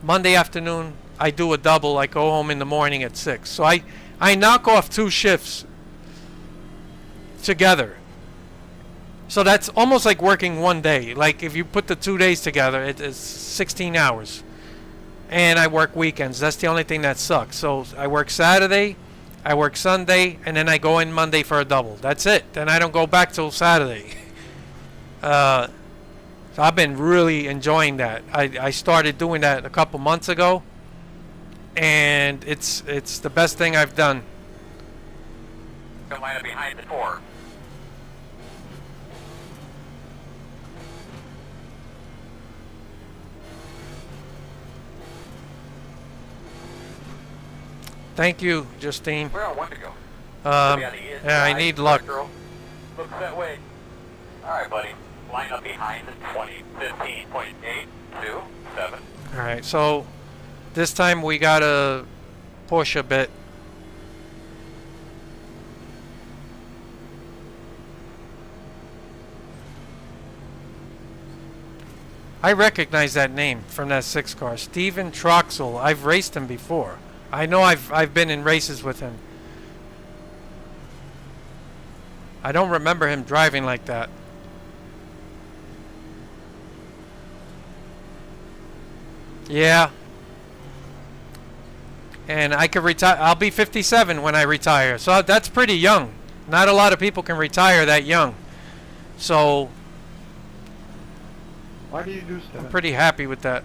Monday afternoon, I do a double, I go home in the morning at 6. So I knock off 2 shifts together. So that's almost like working one day. Like if you put the 2 days together, it is 16 hours. And I work weekends. That's the only thing that sucks. So I work Saturday, I work Sunday, and then I go in Monday for a double. That's it. Then I don't go back till Saturday. So I've been really enjoying that. I started doing that a couple months ago, and it's the best thing I've done. Go line up behind the 4. Thank you, Justine. Where I want to go. Yeah, I need luck. Girl. Looks that way. Alright, buddy. Line up behind the 20. 15.827. Alright, so this time we gotta push a bit. I recognize that name from that 6 car. Steven Troxel. I've raced him before. I know I've been in races with him. I don't remember him driving like that. Yeah. And I could retire. I'll be 57 when I retire. So that's pretty young. Not a lot of people can retire that young. So Why do you do I'm stuff? pretty happy with that.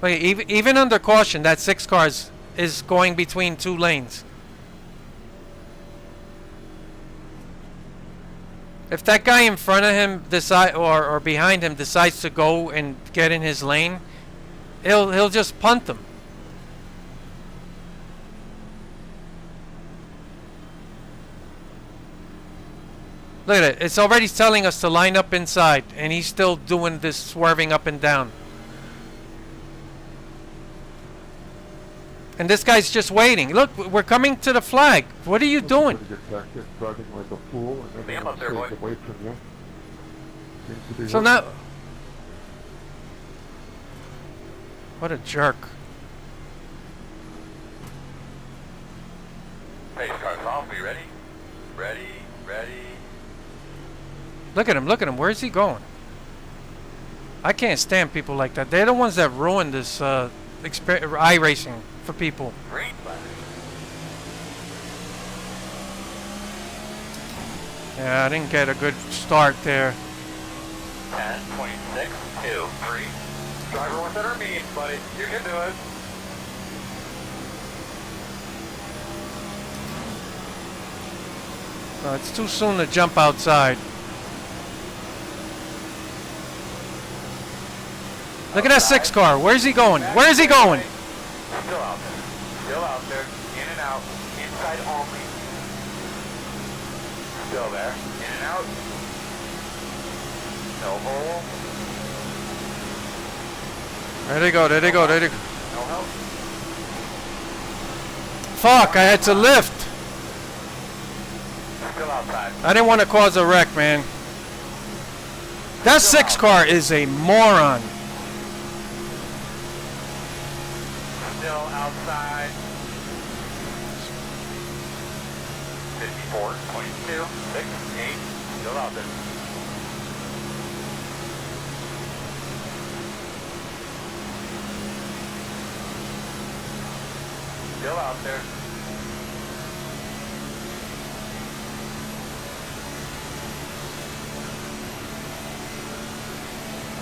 Like, even under caution, that 6 car is going between 2 lanes. If that guy in front of him or behind him decides to go and get in his lane, he'll just punt them. Look at it. It's already telling us to line up inside, and he's still doing this swerving up and down. And this guy's just waiting. Look, we're coming to the flag. What are you doing? Pretty good practice, driving like a fool, and Damn everyone up there, stays boy. away from you. Seems to be So working. now... What a jerk. Pace car's off. Are you ready? Ready. Look at him, look at him. Where's he going? I can't stand people like that. They're the ones that ruin this iRacing for people. Green flag. Yeah, I didn't get a good start there. 10, 26, 2, 3. Driver within our means, buddy. You can do it. No, it's too soon to jump outside. Look at that 6 car. Where's he going? Where is he going? Still out there. Still out there. In and out. Inside only. Still there. In and out. No hole. There they go. There they go. There they go. No help. Fuck! I had to lift. Still outside. I didn't want to cause a wreck, man. That 6 car is a moron. Still outside. 54.268. Still out there. Still out there.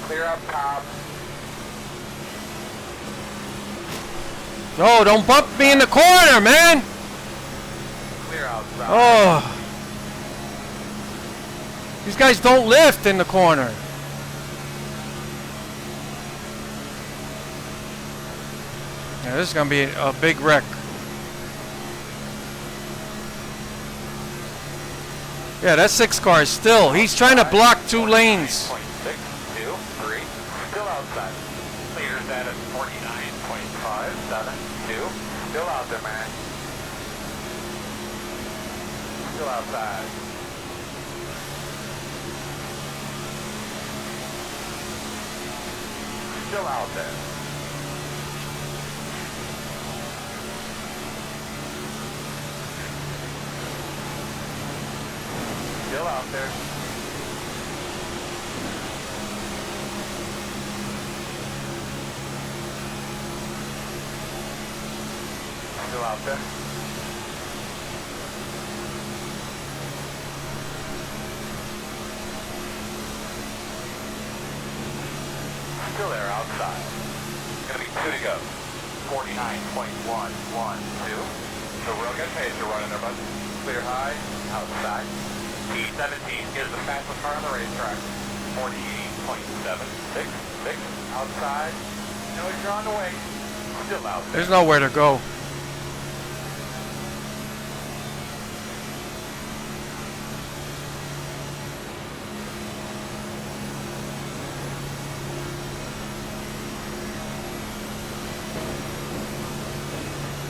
Clear up top. No, don't bump me in the corner, man. Clear outside. Oh. These guys don't lift in the corner. Yeah, this is going to be a big wreck. Yeah, that 6 car is still. He's trying to block 2 lanes. 623. Still outside. Clears that at 49.572. Still out there, man. Still outside. Still out there. Still out there. Still out there. Still there outside. Gonna be 2 to go. 49.112. So real good pace you're running there, bud. Clear high, outside. P17 is the fastest car on the racetrack. 48.766 outside. No, you're on the way. Still out there. There's nowhere to go.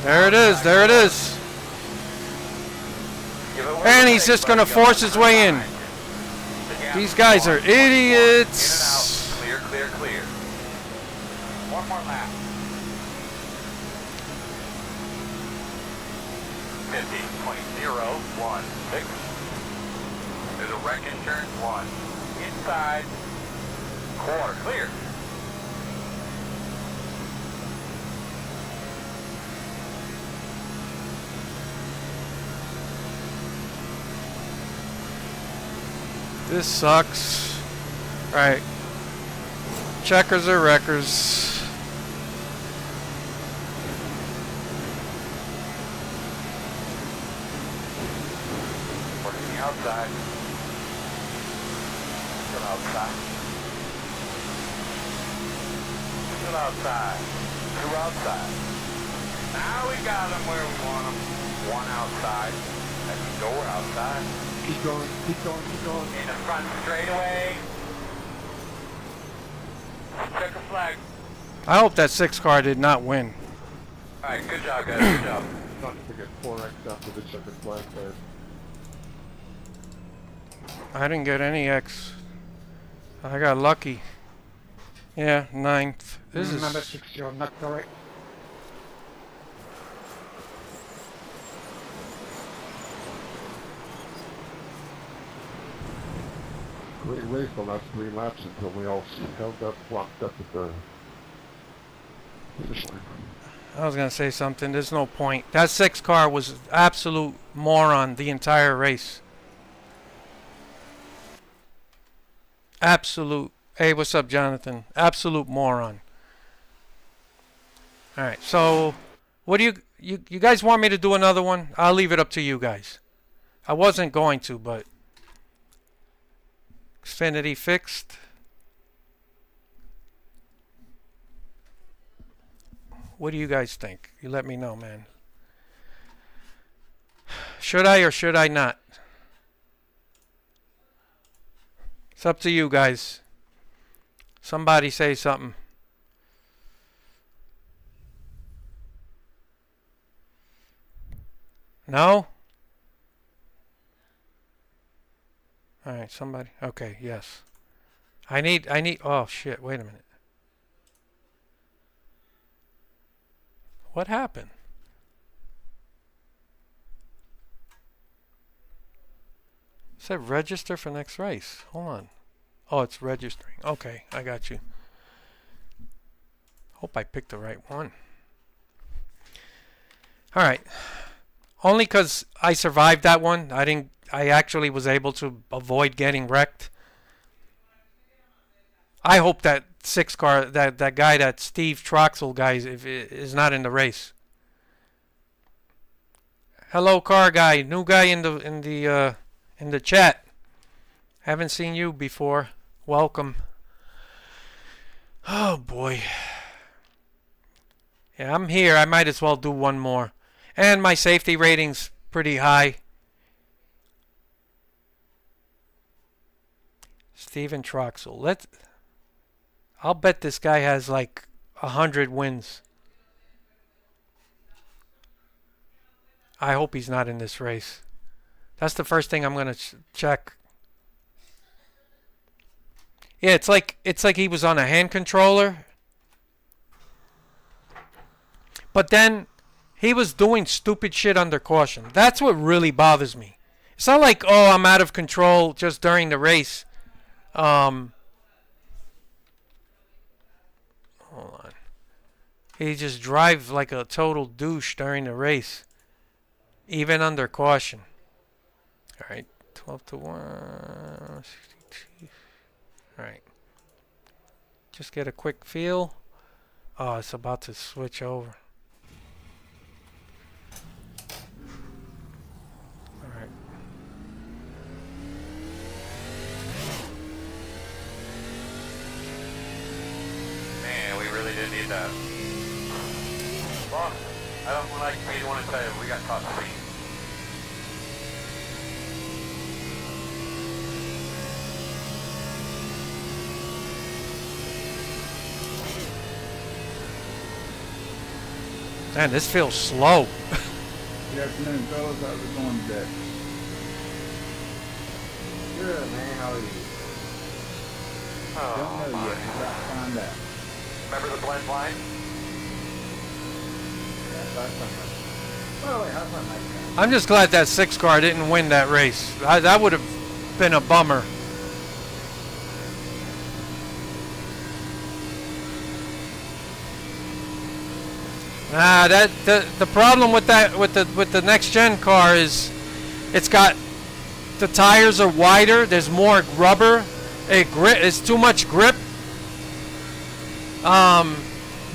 There it is. There it is. And he's just going to force his way in. These guys are idiots. Clear, clear, clear. One more lap. 50.016. There's a wreck in turn 1. Inside. Quarter clear. This sucks. Right. Checkers or wreckers. Working outside. Still outside. Still outside. 2 outside. Now we got them where we want them. 1 outside. That's the door outside. Keep going, keep going, keep going. In the front straightaway. Check the flag. I hope that 6 car did not win. Alright, good job guys, good job. Not to get 4X after the second flag there. I didn't get any X. I got lucky. Yeah, 9th. This is... Number 6, you're not correct. Great race the last 3 laps until we all held up, blocked up at the finish line. I was going to say something. There's no point. That 6 car was absolute moron the entire race. Absolute. Hey, what's up, Jonathan? Absolute moron. All right. So, what do you guys want me to do another one? I'll leave it up to you guys. I wasn't going to, but Xfinity fixed. What do you guys think? You let me know, man. Should I or should I not? It's up to you guys. Somebody say something. No? All right, somebody. Okay, yes. I need, oh shit, wait a minute. What happened? It said register for next race. Hold on. Oh, it's registering. Okay, I got you. Hope I picked the right one. All right. Only because I survived that one. I actually was able to avoid getting wrecked. I hope that that guy, that Steve Troxel guy, is not in the race. Hello, car guy, new guy in the chat. Haven't seen you before. Welcome. Oh boy. Yeah, I'm here. I might as well do one more. And my safety rating's pretty high. Steven Troxel. I'll bet this guy has like 100 wins. I hope he's not in this race. That's the first thing I'm gonna check. Yeah, it's like he was on a hand controller. But then he was doing stupid shit under caution. That's what really bothers me. It's not like, oh, I'm out of control just during the race. Hold on. He just drives like a total douche during the race. Even under caution. Alright. 12 to 1. 62. Alright. Just get a quick feel. Oh, it's about to switch over. Alright. Man, we really did need that. Well, I don't want to tell you, we got caught speeding. Man, this feels slow. Good afternoon, fellas. How's it going today? Good, man. How are you? Don't know yet. We're about to find out. Remember the blend line? Yeah, that's something. By the way, how's my mic? I'm just glad that 6 car didn't win that race. That would have been a bummer. Nah, the problem with the next gen car is it's got the tires are wider. There's more rubber. It's too much grip.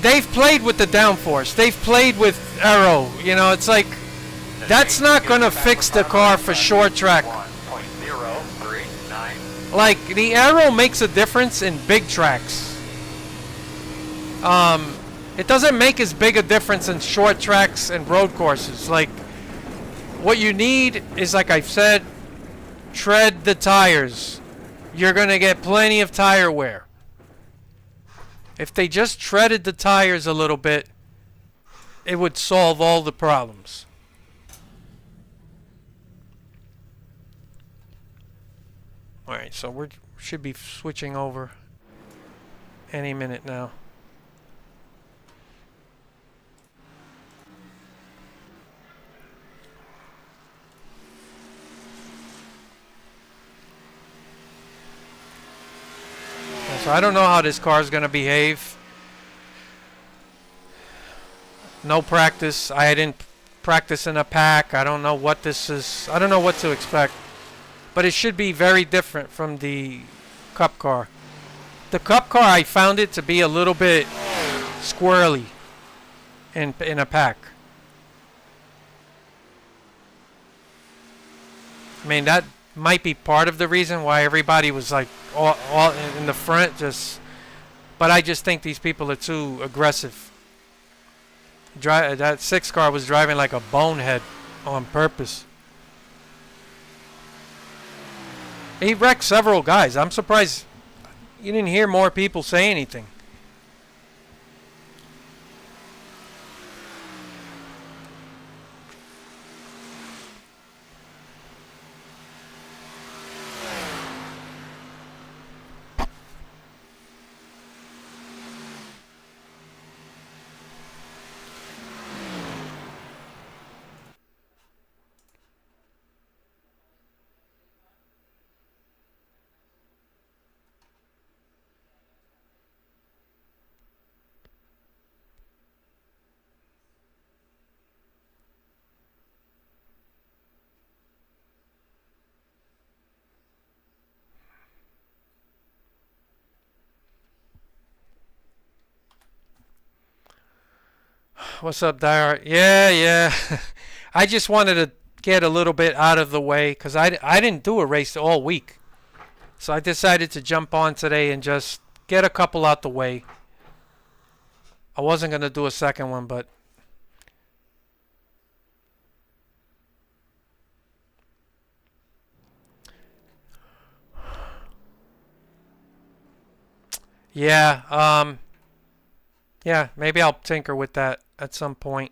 They've played with the downforce. They've played with aero. You know, it's like that's not gonna fix the car for short track. 1.039. Like the aero makes a difference in big tracks. It doesn't make as big a difference in short tracks and road courses. Like, what you need is, like I've said, tread the tires. You're going to get plenty of tire wear. If they just treaded the tires a little bit, it would solve all the problems. Alright, so we should be switching over any minute now. So I don't know how this car is going to behave. No practice. I didn't practice in a pack. I don't know what this is. I don't know what to expect. But it should be very different from the Cup car. The Cup car, I found it to be a little bit squirrely in a pack. I mean, that might be part of the reason why everybody was like all in the front. But I just think these people are too aggressive. That 6 car was driving like a bonehead on purpose. He wrecked several guys. I'm surprised you didn't hear more people say anything. What's up, Dyer? Yeah. I just wanted to get a little bit out of the way because I didn't do a race all week. So I decided to jump on today and just get a couple out the way. I wasn't going to do a second one, but yeah, yeah, maybe I'll tinker with that at some point.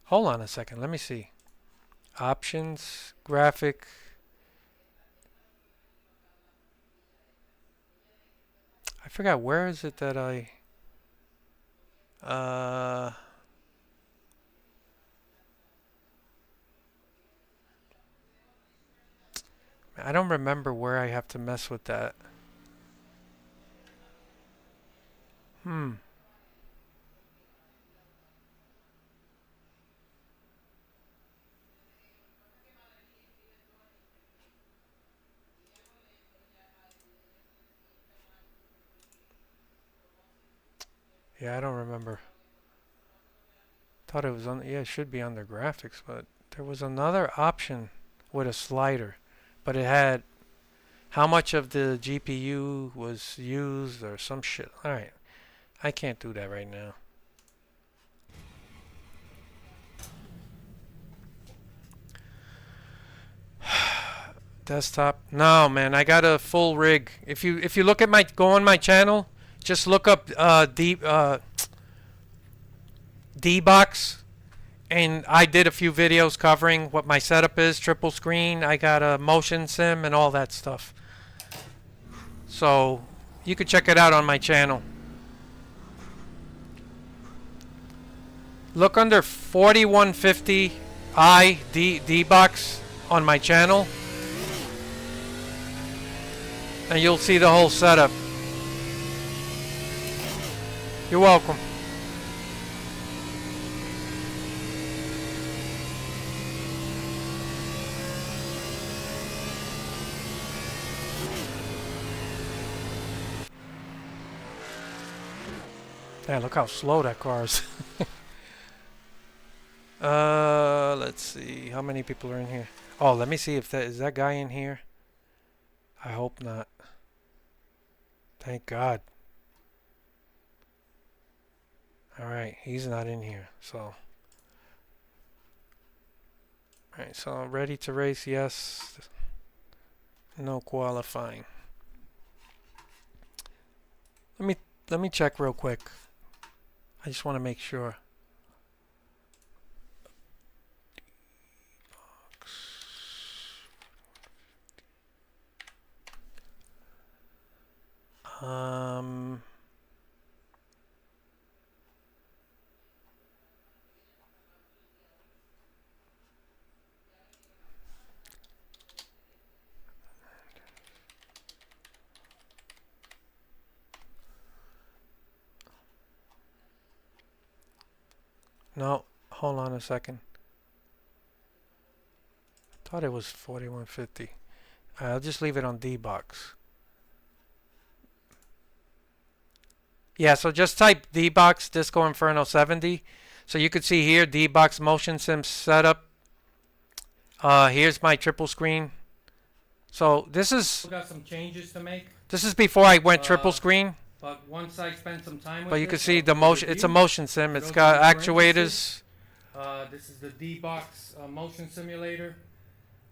Hold on a second. Let me see. Options, graphic. I forgot, where is it that I don't remember where I have to mess with that. Yeah, I don't remember. Thought it was on. Yeah, it should be under graphics, but there was another option with a slider, but it had how much of the GPU was used or some shit. All right, I can't do that right now. Desktop. No, man, I got a full rig. If you look at go on my channel, just look up D-Box, and I did a few videos covering what my setup is, triple screen. I got a motion sim and all that stuff. So you could check it out on my channel. Look under 4150i D-Box on my channel, and you'll see the whole setup. You're welcome. Yeah, look how slow that car is. Let's see. How many people are in here? Oh, let me see if is that guy in here? I hope not. Thank God. Alright, he's not in here, so. Alright, so ready to race, yes. No qualifying. Let me check real quick. I just want to make sure. No, hold on a second. Thought it was 4150. I'll just leave it on D-Box. Yeah, so just type D-Box Disco Inferno 70. So you could see here, D-Box Motion Sim setup. Here's my triple screen. So this is Got some changes to make, before I went triple screen. but once I spend some time with But you this, can see I'll the do motion. review. It's a motion sim. For It's those got of you who are actuators. This is the D-Box motion simulator,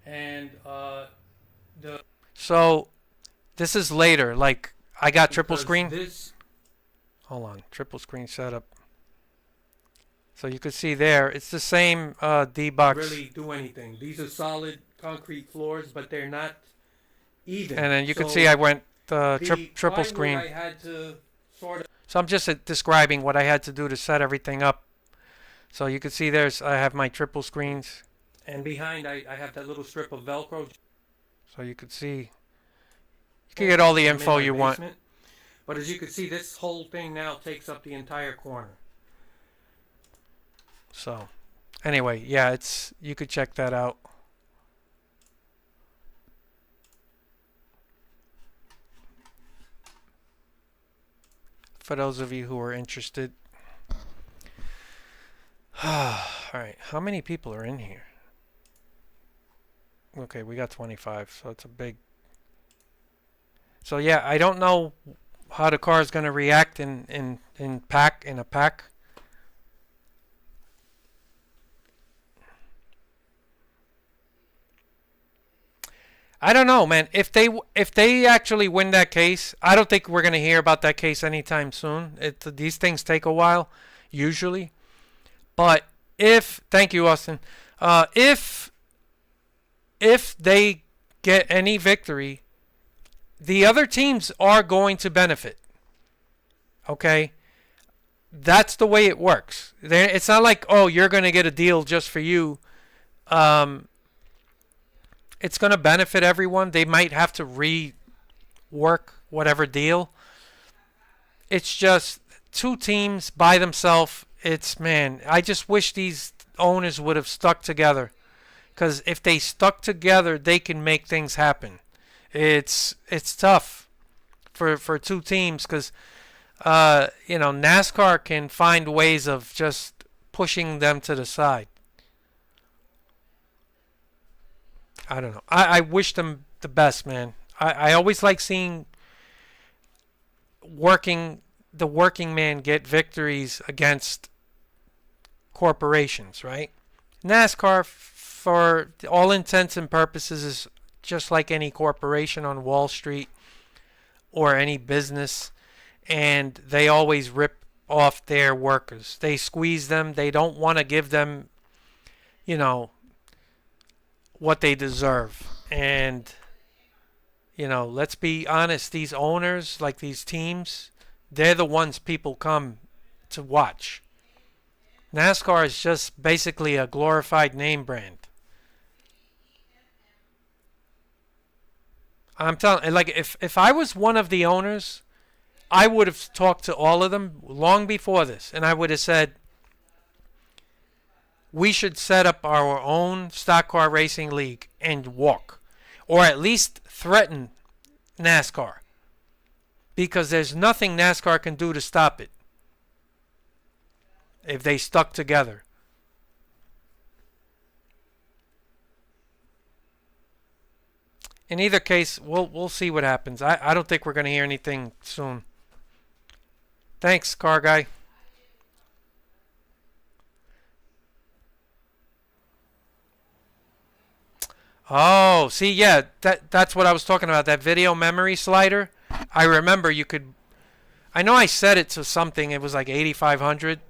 and the So this is later. Like I got triple because screen. This Hold on, triple screen setup. So you can see there, it's the same D-Box. really do anything. These are solid concrete floors, but they're not even. And then you can So see I went the triple plywood screen. I had to sort of. So I'm just describing what I had to do to set everything up. So you can see I have my triple screens. And behind, I have that little strip of Velcro. So you can see, you can get all the I'm in info my you want. basement. But as you can see, this whole thing now takes up the entire corner. So anyway, yeah, you could check that out. For those of you who are interested. Alright, how many people are in here? Okay, we got 25, so it's a big... So yeah, I don't know how the car is going to react in a pack. I don't know, man. If they actually win that case, I don't think we're going to hear about that case anytime soon. These things take a while, usually. But thank you, Austin. If they get any victory, the other teams are going to benefit. Okay? That's the way it works. It's not like, oh, you're going to get a deal just for you. It's going to benefit everyone. They might have to rework whatever deal. It's just two teams by themselves. Man, I just wish these owners would have stuck together. Because if they stuck together, they can make things happen. It's tough for two teams because, NASCAR can find ways of just pushing them to the side. I don't know. I wish them the best, man. I always like seeing the working man get victories against corporations, right? NASCAR, for all intents and purposes, is just like any corporation on Wall Street or any business, and they always rip off their workers. They squeeze them. They don't want to give them, what they deserve. And let's be honest, these owners, like these teams, they're the ones people come to watch. NASCAR is just basically a glorified name brand. I'm telling, like, if I was one of the owners, I would have talked to all of them long before this, and I would have said, we should set up our own stock car racing league and walk, or at least threaten NASCAR, because there's nothing NASCAR can do to stop it if they stuck together. In either case, we'll see what happens. I don't think we're going to hear anything soon. Thanks, car guy. Oh, see, yeah, that's what I was talking about. That video memory slider. I remember you could. I know I set it to something. It was like 8,500,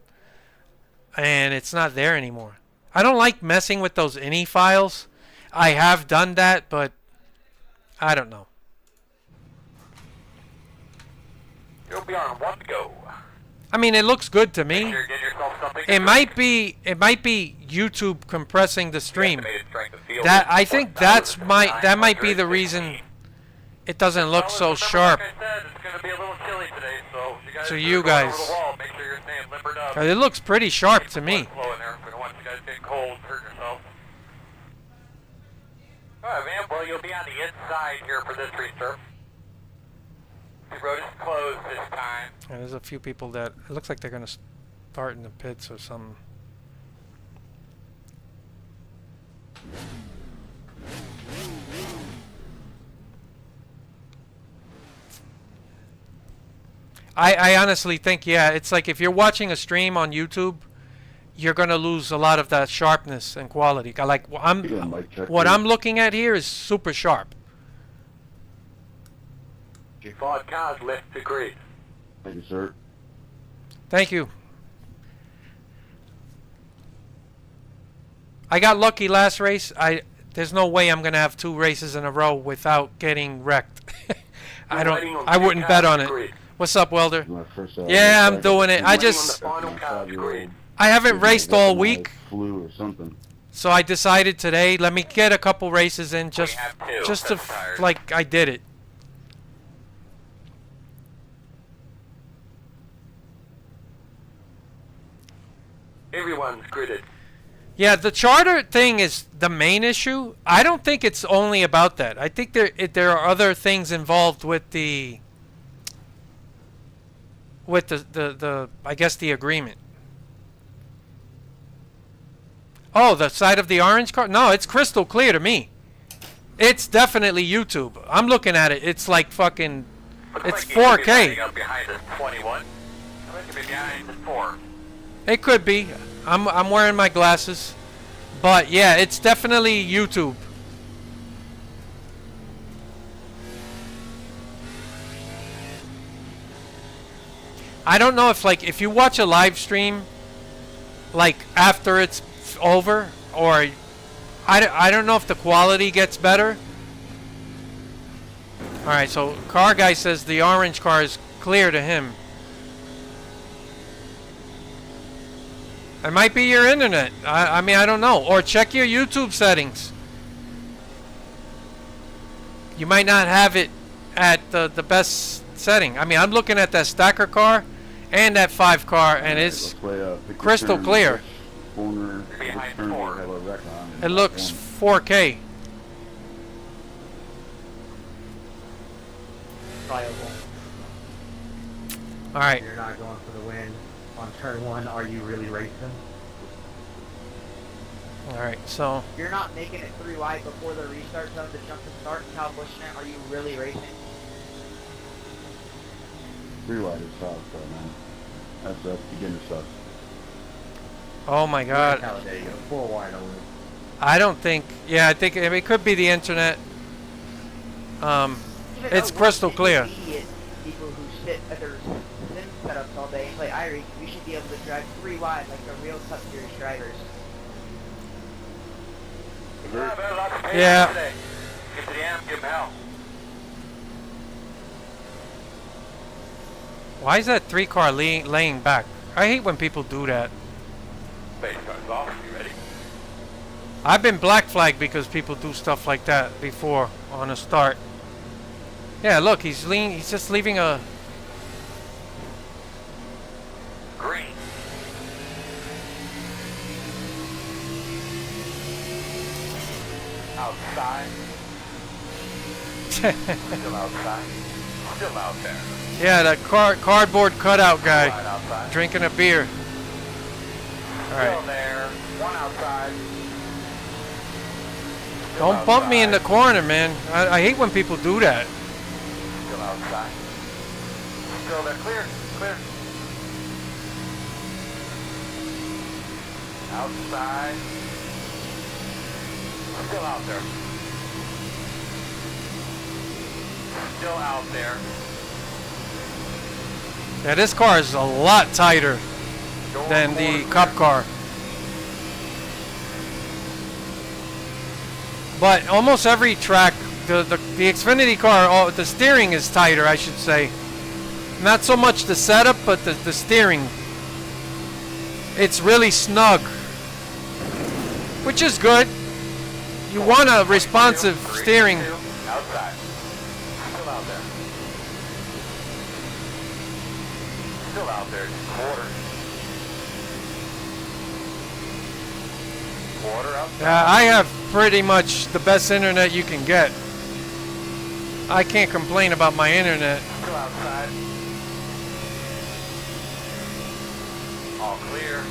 and it's not there anymore. I don't like messing with those INI files. I have done that, but I don't know. You'll be on one go. I mean, it looks good to me. Sure, get yourself something to It do. might be YouTube compressing the stream. Estimated strength of field That is I think that might be the reason it doesn't look so sharp Like I said, it's going to be a little chilly today, so if you guys to are you going guys. over the wall, make sure you're staying limbered up. 'Cause it looks pretty sharp to me. Flow in there. We don't want you guys getting cold and hurting yourself. Alright, man. Well, you'll be on the inside here for this resurf. The road is closed this time. Yeah, there's a few people that it looks like they're gonna start in the pits or something. I honestly think, yeah, it's like if you're watching a stream on YouTube, you're gonna lose a lot of that sharpness and quality. Like what I'm looking at here is super sharp. 5 cars left to grid. Thank you, sir. Thank you. I got lucky last race. There's no way I'm gonna have 2 races in a row without getting wrecked. I wouldn't bet on it. What's up, Welder? Yeah, I'm doing it. I haven't raced all week. Flu or something. So I decided today, let me get a couple races in just to like I did it. Everyone's gridded. Yeah, the charter thing is the main issue. I don't think it's only about that. I think there are other things involved with the I guess the agreement. Oh, the side of the orange car? No, it's crystal clear to me. It's definitely YouTube. I'm looking at it. It's like fucking it's 4K. Up behind us, 21. Behind us, 4. It could be. I'm wearing my glasses. But yeah, it's definitely YouTube. I don't know if you watch a live stream like after it's over, or I don't know if the quality gets better. Alright, so car guy says the orange car is clear to him. It might be your internet. I mean, I don't know. Or check your YouTube settings. You might not have it at the best setting. I mean, I'm looking at that stacker car and that 5 car, and it's crystal clear. It looks 4K. Alright. You're not going for the win on turn 1. Are you really racing? Alright, so You're not making it 3 wide before the restart zone to jump and start. Kyle Buschner, are you really racing? 3 wide is south, though, man. That's beginner stuff. oh my god. There you go. 4 wide only. I don't think, yeah, I think it could be the internet. Even It's though crystal we're clear. idiot people who sit at their sim setups all day and play iRacing, we should be able to drive 3 wide like the real Cup Series drivers. Yeah. Get to the amp, give him hell. Why is that 3 car laying back? I hate when people do that. Base car's off, you ready? I've been black flagged because people do stuff like that before on a start. Yeah, look, he's just leaving a Green. Outside. Still outside. Still out there. yeah, that cardboard cutout guy Right outside. drinking a beer. All Still right, there. One outside. Still don't bump me in the outside. corner, man. I hate when people do that. Still outside. Still there. Clear. Clear. Outside. Still out there. Still out there. Yeah, this car is a lot tighter Door than the clear. Cup car. But almost every track, the Xfinity car, the steering is tighter, I should say. Not so much the setup, but the steering. It's really snug, which is good. You want a responsive steering. Outside. Still out there. Still out there. Quarter outside. Yeah, I have pretty much the best internet you can get. I can't complain about my internet. Still outside. All clear.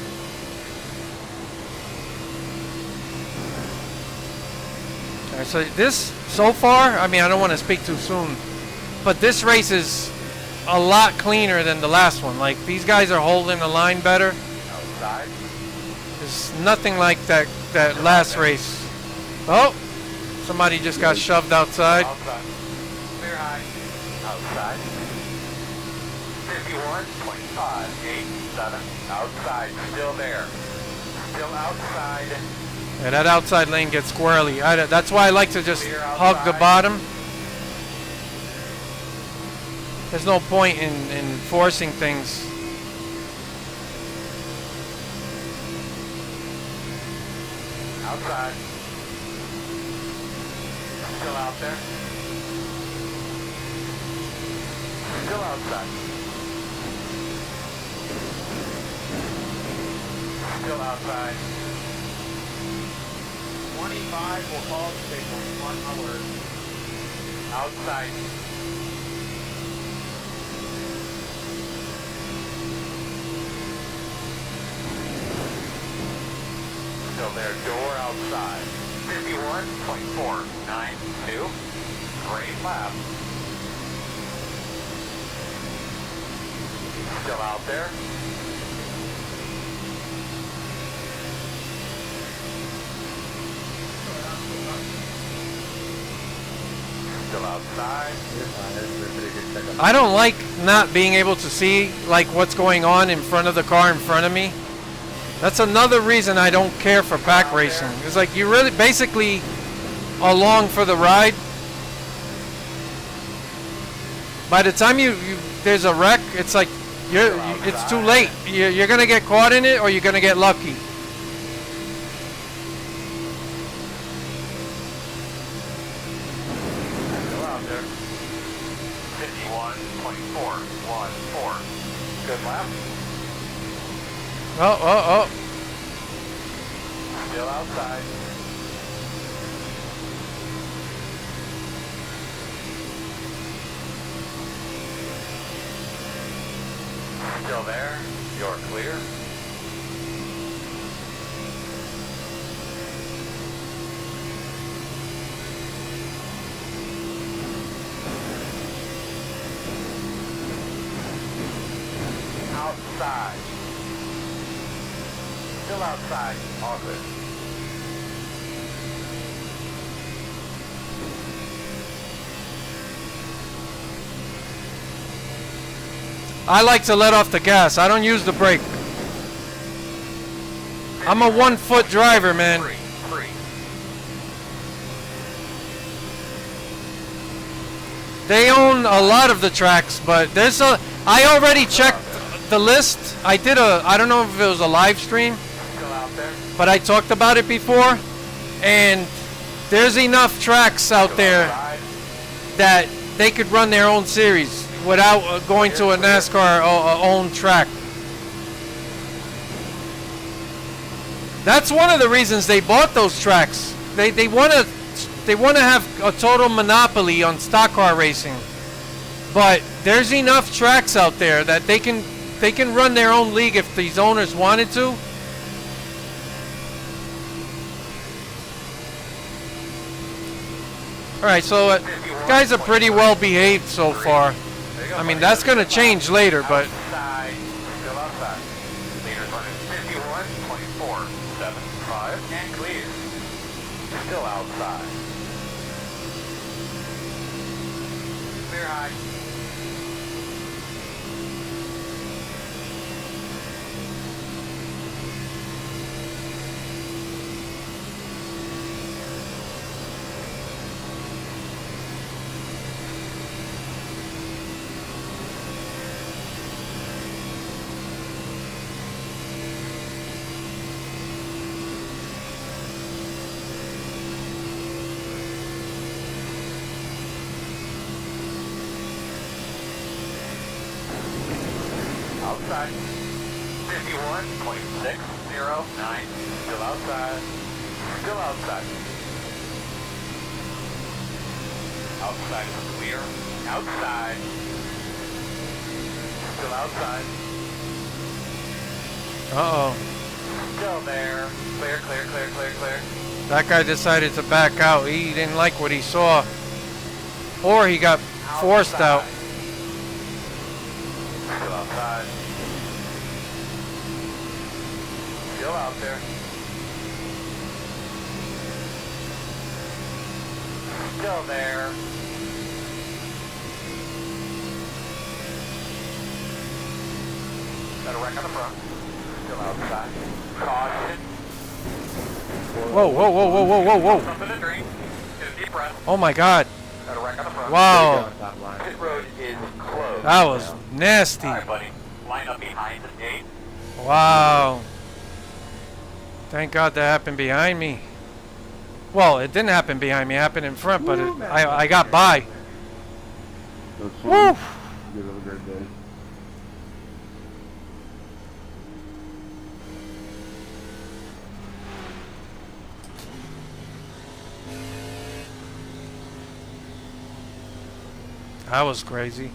All right, so this, so far, I mean, I don't want to speak too soon, but this race is a lot cleaner than the last one. Like, these guys are holding the line better. Outside. It's nothing like that last race. Oh, somebody just got shoved outside. Outside. Clear high. Outside. 51.587. Outside. Still there. Still outside. Yeah, that outside lane gets squirrely. That's why I like to just hug the bottom. There's no point in forcing things. Outside. Still out there. Still outside. Still outside. 25 will call the signal. 1 hour. Outside. Still there, door outside. 51.492. Great lap. Still out there. Still outside. I don't like not being able to see like what's going on in front of the car in front of me. That's another reason I don't care for pack racing. It's like you really basically along for the ride. By the time there's a wreck, it's like it's too late. You're gonna get caught in it, or you're gonna get lucky. Still out there. 51.414. Good lap. Oh. Still outside. Still there. You're clear. Outside. Still outside. All good. I like to let off the gas. I don't use the brake. I'm a 1-foot driver, man. Free. They own a lot of the tracks, but I already checked the list. I don't know if it was a live stream, Still out there. but I talked about it before, and there's enough tracks out there Outside. that they could run their own series without going to a NASCAR owned track. That's one of the reasons they bought those tracks. They want to have a total monopoly on stock car racing. But there's enough tracks out there that they can run their own league if these owners wanted to. All right, so guys are pretty well behaved so far. I mean, that's going to change later, but Outside. Still outside. Leaders running 51.475 and clear. Still outside. Clear high. Outside. 51.609. Still outside. Still outside. Outside is clear. Outside. Still outside. uh-oh. Still there. Clear, clear, clear, clear, clear. That guy decided to back out. He didn't like what he saw. Or he got forced out. outside. Still out there. Still there. Got a wreck on the front. Still outside. Caution. Whoa, whoa, whoa, whoa, whoa, whoa, whoa. Something to drink. Get a deep breath. Oh my God. Got a wreck on the front. Wow. Pit road is closed. That was nasty. Alright, buddy. Line up behind the gate. Wow. Thank God that happened behind me. Well, it didn't happen behind me. It happened in front, but I got by. Woo! You have a great day. That was crazy.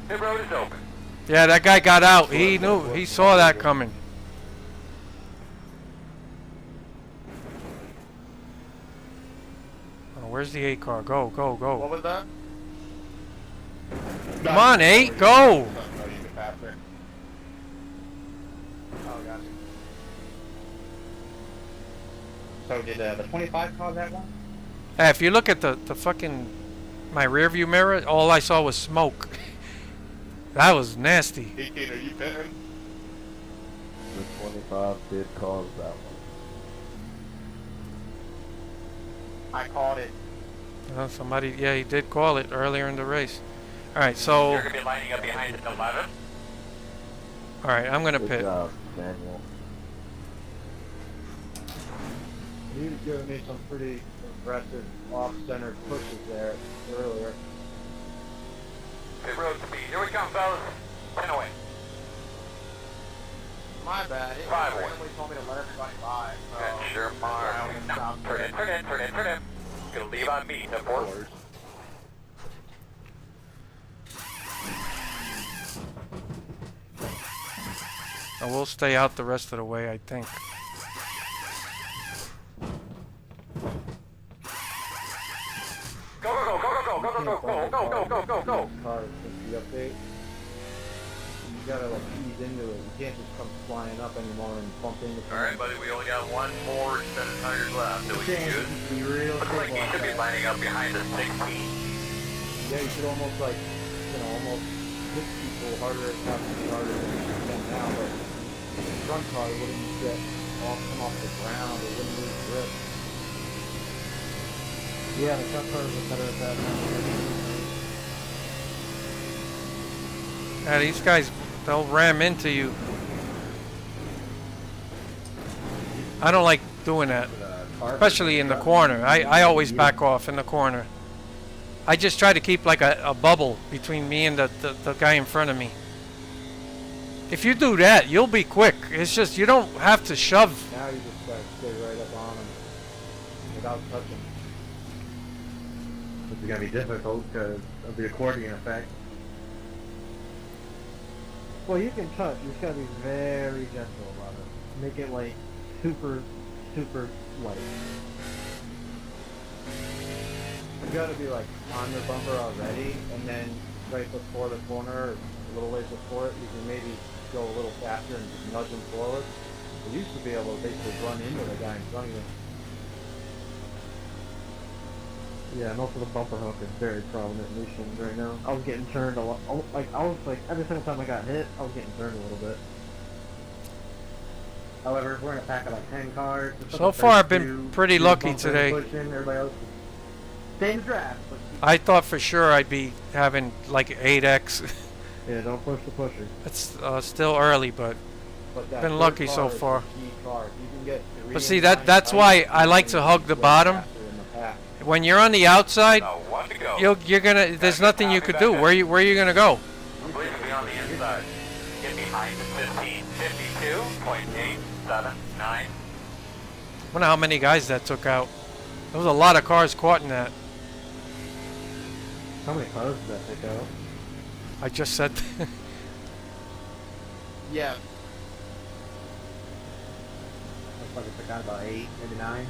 Pit road is open. Yeah, that guy got out. He knew. He saw that coming. Oh, where's the 8 car? Go, go, What go. was that? Come on, 8, go. Oh, you can pass there. Oh, gotcha. So did the 25 cause that one? Hey, if you look at the fucking my rear view mirror, all I saw was smoke. That was nasty. 18, are you pitting? The 25 did cause that one. I caught it. Somebody, yeah, he did call it earlier in the race. All right, so, You're going to be lining up behind 11. all right, I'm gonna Good pit. job, Daniel. He was giving me some pretty impressive off-center pushes there earlier. Pit road speed. Here we come, fellas. 10 away. My bad. It 5 away. randomly told me to let everybody by. And sure mark. Turn in, turn in, turn in, turn in. Gonna leave on me, the forward. And we'll stay out the rest of the way, I think. Go, go, go, go, go, go, go, go, go, go, go, go, go. Car since the update. You gotta like ease into it. You can't just come flying up anymore and bump into Alright, buddy, we only got one more extended tires left. So we can Change shoot. to be real Looks like he should be lining up behind the 16. Yeah, you should almost like, almost hit people harder, possibly harder than you can now, but the front car wouldn't come off the ground, it wouldn't lose grip. Yeah, the front cars are better at that. Yeah, these guys, they'll ram into you. I don't like doing that, especially in the corner. I always back off in the corner. I just try to keep like a bubble between me and the guy in front of me. If you do that, you'll be quick. It's just, you don't have to shove. Now you just gotta stay right up on them without touching. This is gonna be difficult because of the accordion effect. Well, you can touch. You just gotta be very gentle about it. Make it like super, super light. You gotta be like on the bumper already, and then right before the corner, or a little ways before it, you can maybe go a little faster and just nudge them forward. You used to be able to basically run into the guy in front of you. Yeah, and also the bumper hook is very prominent in these things right now. I was getting turned a lot. I was like, every single time I got hit, I was getting turned a little bit. However, if we're in a pack of like 10 cars, So far, I've been pretty lucky today. Everybody else Stay in the draft. But I thought for sure I'd be having like 8X. yeah, don't push the pusher. It's still early, but But that been third lucky car so is the far. key car. If you can get three But see, in line that's tight, why I like to hug the go bottom. faster in the pack. When you're on the outside, Now, one to go. you're gonna. There's nothing you could do. Where you you gonna go? Please be on the inside. Get behind the 15. 52.879. Wonder how many guys that took out. There was a lot of cars caught in that. How many cars did that take out? I just said. Yeah. looks like it took out about 8, maybe 9.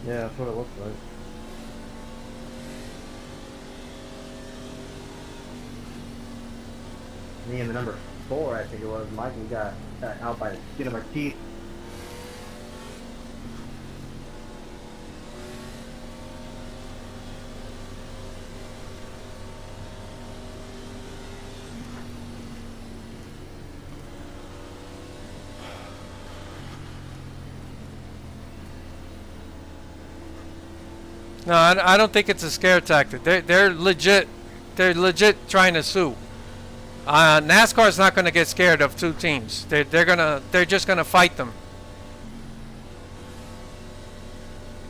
Yeah, that's what it looks like. Me and the number 4, I think it was, Mike, we got out by the skin of our teeth. No, I don't think it's a scare tactic. They're legit. They're legit trying to sue. NASCAR's not going to get scared of two teams. They're just gonna fight them.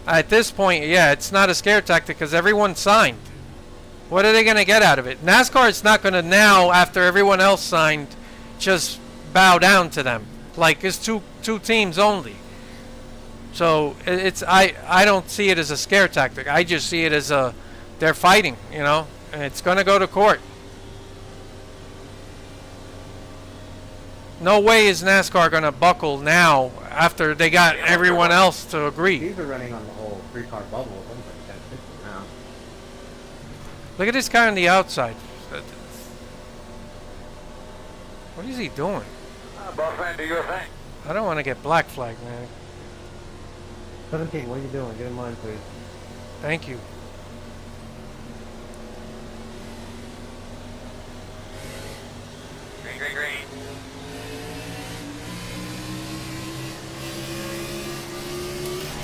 At this point, yeah, it's not a scare tactic because everyone signed. What are they going to get out of it? NASCAR is not going to now, after everyone else signed, just bow down to them. Like, it's two teams only. So I don't see it as a scare tactic. I just see it as they're fighting, you know, and it's going to go to court. No way is NASCAR going to buckle now after they got everyone else to agree. These are running on the whole 3-car bubble. It's almost like 10-50 now. Look at this guy on the outside. What is he doing? Boss man, do your thing. I don't want to get black flag, man. 17, what are you doing? Get in line, please. Thank you. Green, green, green.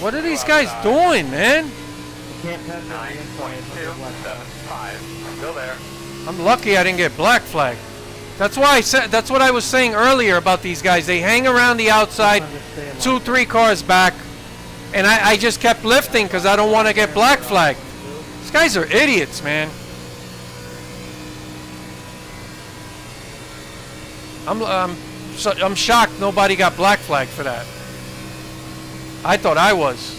What are these guys doing, man? You can't pass the 9.275. Still there. I'm lucky I didn't get black flag. That's why I said. That's what I was saying earlier about these guys. They hang around the outside, 2-3 cars back, and I just kept lifting because I don't want to get black flag. These guys are idiots, man. I'm shocked nobody got black flag for that. I thought I was.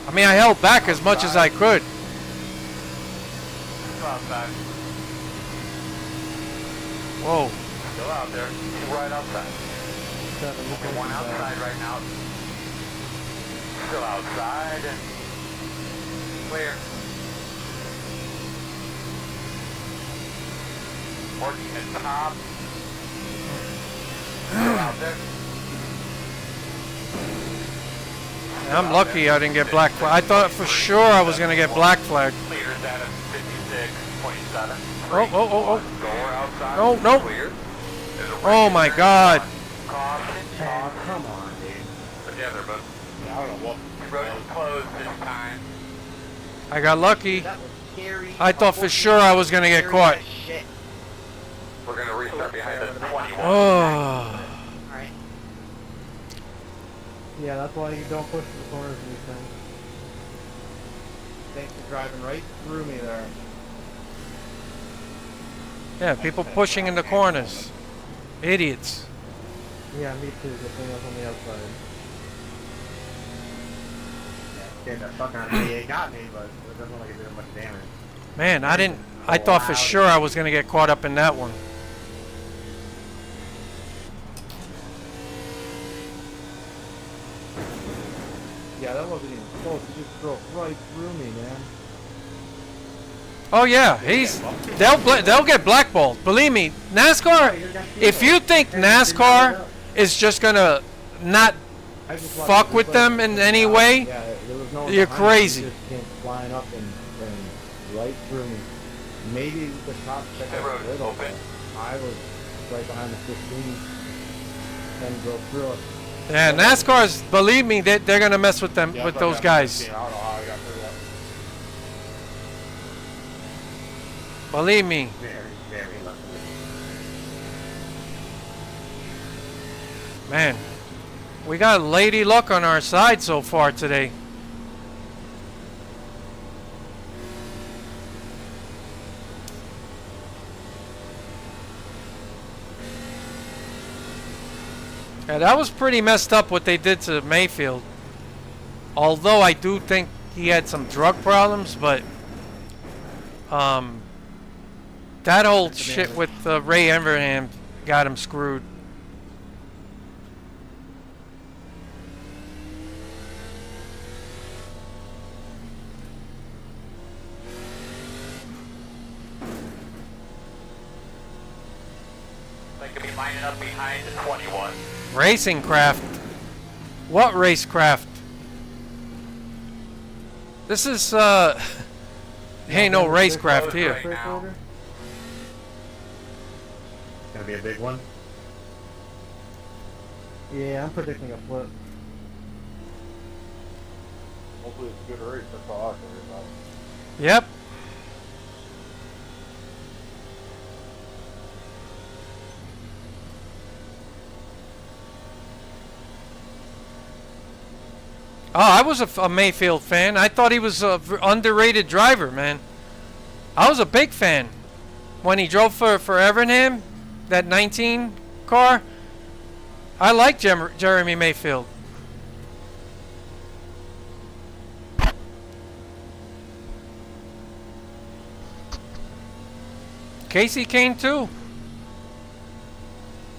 I mean, I held back as much as I could. Still outside. Whoa. Still out there. Two right outside. Only one outside right now. Still outside. Clear. Working at top. Still out there. I'm lucky I didn't get black flag. I thought for sure I was going to get black flag. Leaders at 56.7. Oh. Door outside. No. Clear. Oh my God. Caution. Oh, come on, dude. Together, but I don't know what. road is closed this time. I got lucky. That was scary. I thought for sure I was going to get caught. Shit. We're going to restart behind the 21. Oh. Alright. Yeah, that's why you don't push the corners in these things. Thanks for driving right through me there. Yeah, people pushing in the corners. Idiots. Yeah, me too. The thing was on the outside. Yeah, that fucking it got me, but it doesn't look like it did much damage. Man, I thought for sure I was going to get caught up in that one. Yeah, that wasn't even close. It just drove right through me, man. Oh yeah, they'll get blackballed. Believe me, NASCAR. If you think NASCAR is just gonna not fuck with them in any way, Yeah, there was no one you're behind me. crazy. It just came flying up and right through me. Maybe the top checked The out road a is little, open. but I was right behind the 15 and drove through it. yeah, NASCAR's. Believe me, they're gonna mess with them with those guys. I don't know how I got through that. Believe me. Very, very lucky. Man, we got lady luck on our side so far today. Yeah, that was pretty messed up what they did to Mayfield. Although I do think he had some drug problems, but that whole shit with Ray Everham got him screwed. lining up behind the 21. Racing craft. What racecraft? This is ain't no racecraft here. Right now. Gonna be a big one. Yeah, I'm predicting a flip. Hopefully it's a good race. That's all I can worry about. Yep. Oh, I was a Mayfield fan. I thought he was a underrated driver, man. I was a big fan when he drove for Evernham, that 19 car. I like Jeremy Mayfield. Casey Kane too.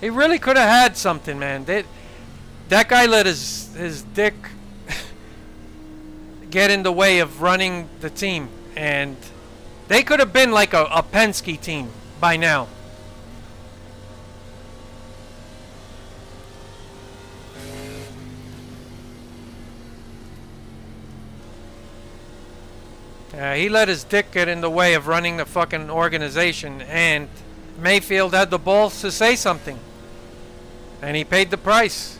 He really could have had something, man. That guy let his dick get in the way of running the team, and they could have been like a Penske team by now. He let his dick get in the way of running the fucking organization, and Mayfield had the balls to say something, and he paid the price.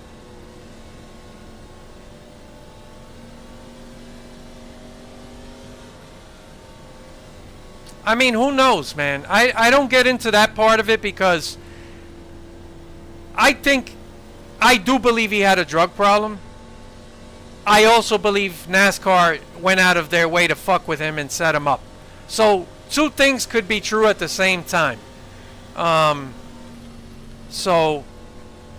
I mean, who knows, man? I don't get into that part of it because I do believe he had a drug problem. I also believe NASCAR went out of their way to fuck with him and set him up. So two things could be true at the same time. So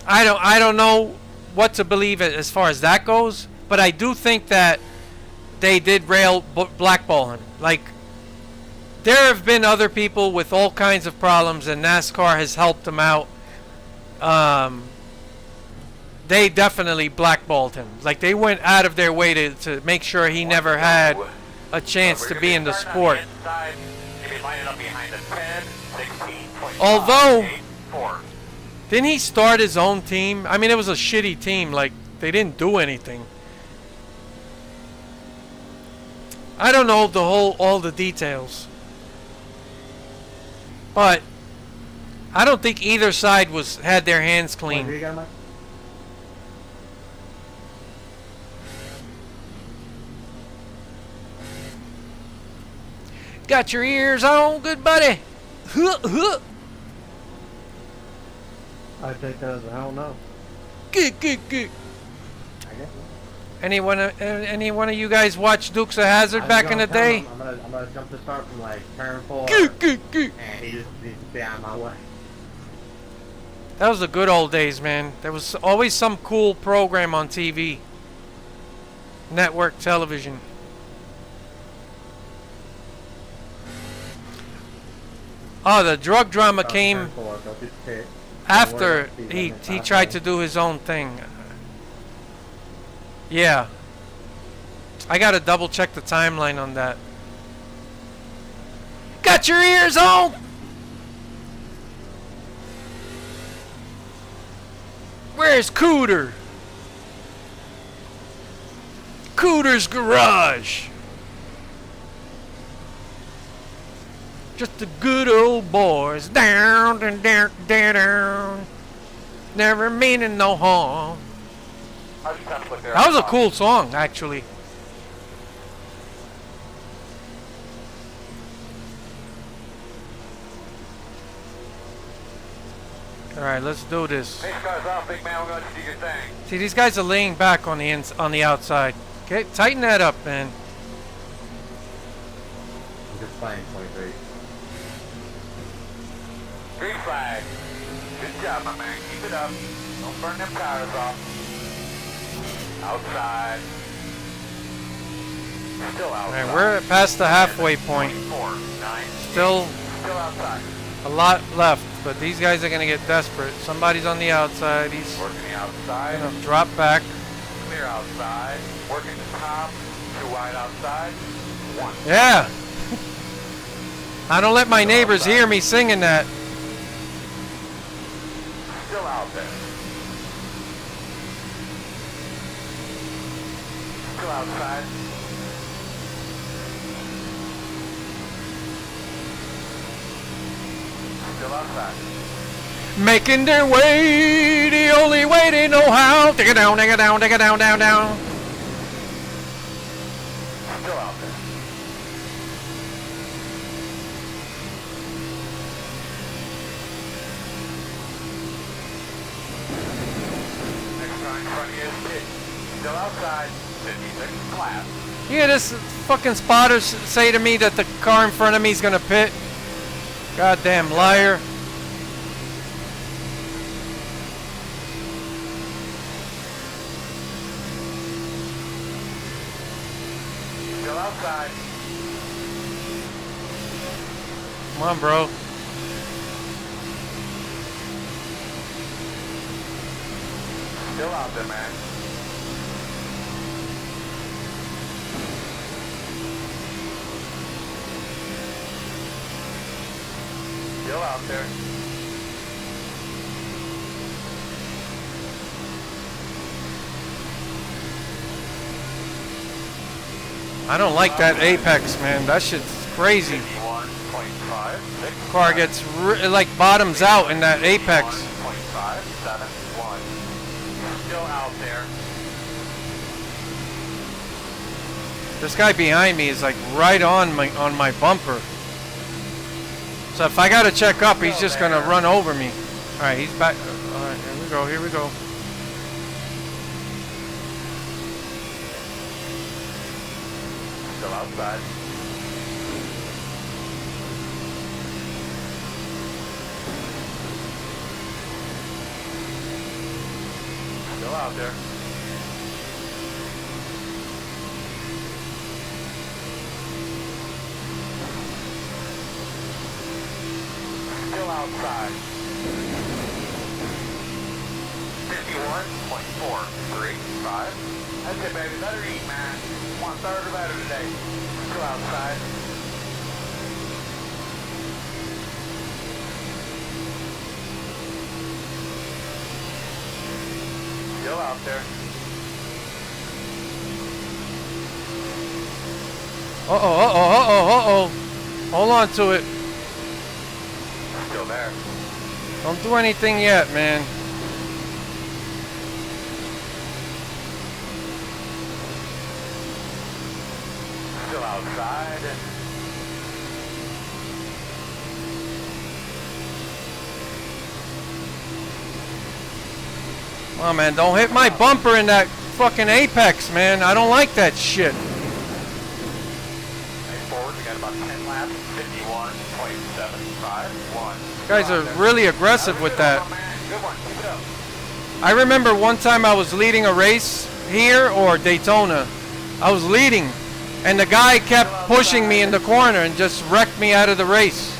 I don't know what to believe as far as that goes, but I do think that they did blackball him. Like, there have been other people with all kinds of problems, and NASCAR has helped them out. They definitely blackballed him. Like, they went out of their way to make sure he never had a chance to be in the sport. Although, didn't he start his own team? I mean, it was a shitty team. Like, they didn't do anything. I don't know all the details. But I don't think either side had their hands clean. Got your ears on, good buddy? I take that as a hell no. Good. Any one of you guys watch Dukes of Hazzard back in the day? I'm gonna jump the start from like turn 4. Good. And he just needs to stay out of my way. That was the good old days, man. There was always some cool program on TV. Network television. Oh, the drug drama came after he tried to do his own thing. Yeah. I gotta double check the timeline on that. Got your ears on? Where's Cooter? Cooter's garage. Just the good old boys. Down. Never meaning no harm. That was a cool song, actually. Alright, let's do this. Hey, guys off, big man. We're going to do your thing. See, these guys are laying back on the outside. Okay, tighten that up, man. I'm just playing 23. Green flag. Good job, my man. Keep it up. Don't burn them tires off. Outside. Still outside. Alright, we're past the halfway point. 24, 9, Still outside. a lot left, but these guys are going to get desperate. Somebody's on the outside. He's Working the outside. going to drop back. Clear outside. Working the top. Too wide outside. 1. Yeah. I don't let my neighbors hear me singing that. Still out there. Still outside. Still outside. Making their way the only way they know how. Take it down, take it down, take it down, down, down. Still out there. Next car in front of you is Kid. Still outside. 56 class. You hear this fucking spotter say to me that the car in front of me is gonna pit? Goddamn liar. Still outside. Come on, bro. Still out there, man. Still out there. I don't like that apex, man. That shit's crazy. 51.5. Car gets like bottoms out in that apex. 51.571. Still out there. This guy behind me is like right on my bumper. So if I gotta check up, he's just gonna run over me. All right, he's back. All right, here we go. Here we go. Still outside. Still out there. Still outside. 51.435. That's it, baby. Better eat, man. Want third or better today. Still outside. Still out there. Uh-oh, uh-oh, uh-oh, uh-oh. Hold on to it. Still there. Don't do anything yet, man. Still outside. Come on, man. Don't hit my bumper in that fucking apex, man. I don't like that shit. Nice forward. We got about 10 laps. 51.751. You guys are really aggressive with that. Good one. Keep it up. I remember one time I was leading a race here or Daytona. I was leading, and the guy kept pushing me in the corner and just wrecked me out of the race.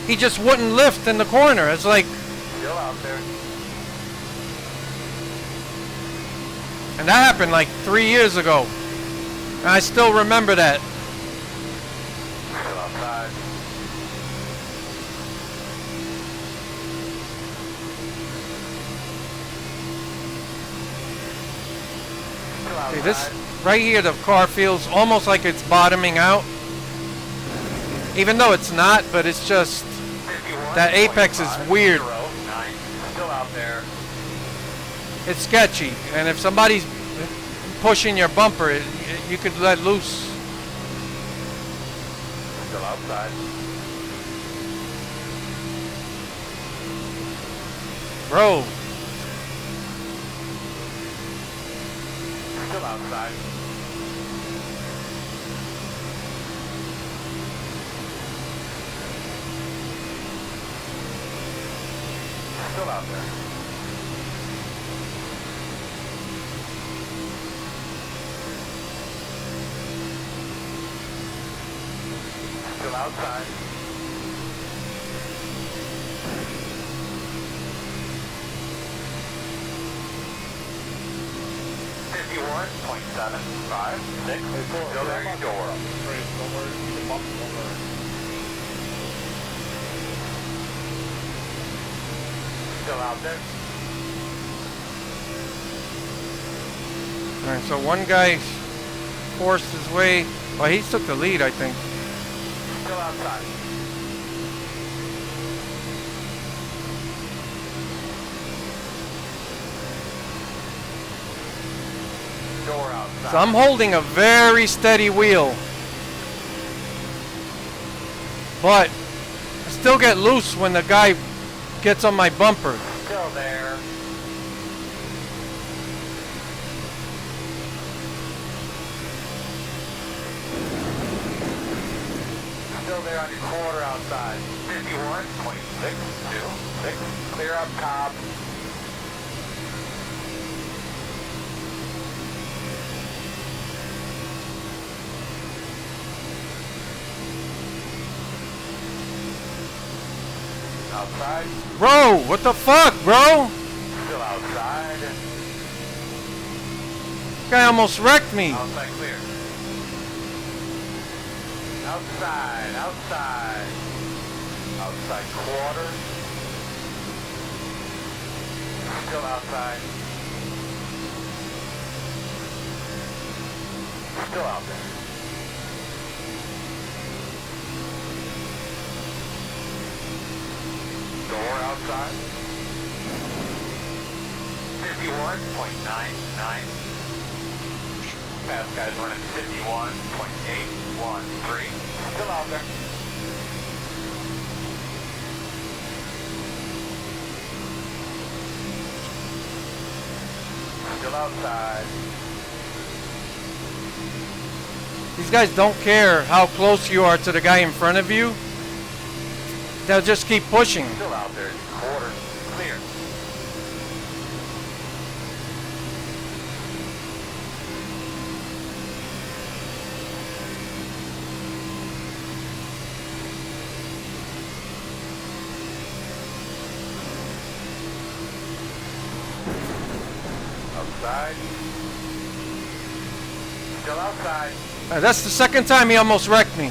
He just wouldn't lift in the corner. It's like, Still out there. and that happened like 3 years ago. And I still remember that. Still outside. Still outside. See, this right here, the car feels almost like it's bottoming out. Even though it's not, but it's just, that apex is weird. 51.509. Still out there. It's sketchy. And if somebody's pushing your bumper, you could let loose. Still outside. Bro, Still outside. Still out there. Still outside. .756. Still there, your door. Still out there. Alright, so one guy forced his way. Well, he took the lead, I think. Still outside. Door outside. So I'm holding a very steady wheel. But I still get loose when the guy gets on my bumper. Still there. Still there on your quarter outside. 51.626. Clear up top. Outside. Bro, what the fuck, bro? Still outside. Guy almost wrecked me. Outside clear. Outside, outside. Outside quarter. Still outside. Still out there. Door outside. 51.99. Fast guys running 51.813. Still out there. Still outside. These guys don't care how close you are to the guy in front of you. They'll just keep pushing. Still out there. Quarter. Clear. Outside. Still outside. That's the second time he almost wrecked me.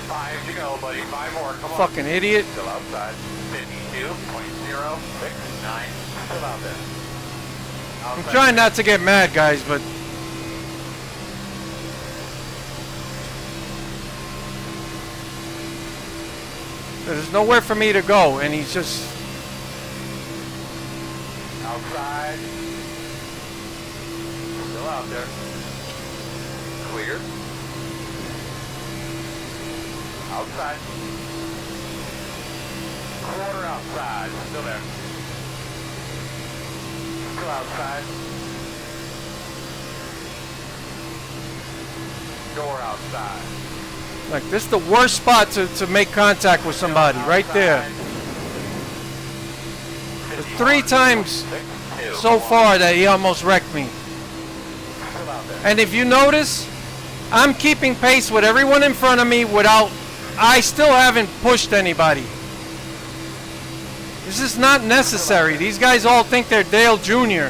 5 to go, buddy. 5 more. Come on. Fucking idiot. Still outside. 52.069. Still out there. I'm trying not to get mad, guys, but there's nowhere for me to go, and he's just... Outside. Still out there. Clear. Outside. Quarter outside. Still there. Still outside. Door outside. Like, this is the worst spot to make contact with somebody, right there. There's 3 times so far that he almost wrecked me. And if you notice, I'm keeping pace with everyone in front of me without... I still haven't pushed anybody. This is not necessary. These guys all think they're Dale Jr.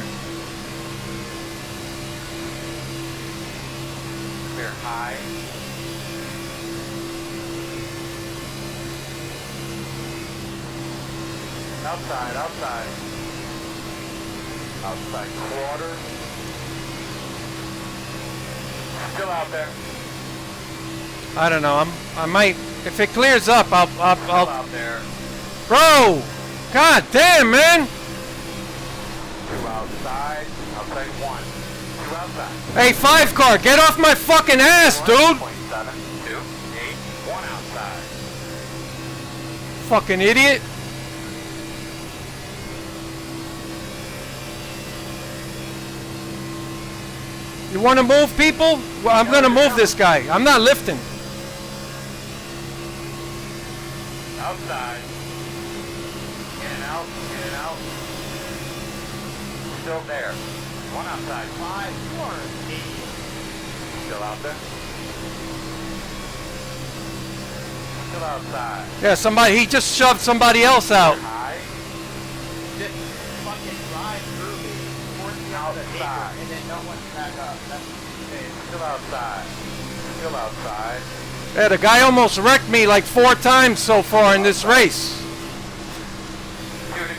Clear high. Outside, outside. Outside quarter. Still out there. I don't know. I might... If it clears up, I'll Still out there. Bro! God damn, man! 2 outside. Outside 1. 2 outside. Hey, 5 car, get off my fucking ass, dude! 1.7, 2, 8, 1 outside. Fucking idiot. You want to move, people? Well, I'm going to move this guy. I'm not lifting. Outside. In and out, in and out. Still there. 1 outside. 5, 4, 8. Still out there. Still outside. Yeah, somebody, he just shoved somebody else out. High. Just fucking drive through me, force me out of the acre, Outside. and then no one's back up. That's insane. Still outside. Still outside. Yeah, the guy almost wrecked me like 4 times so far in this race. 2 to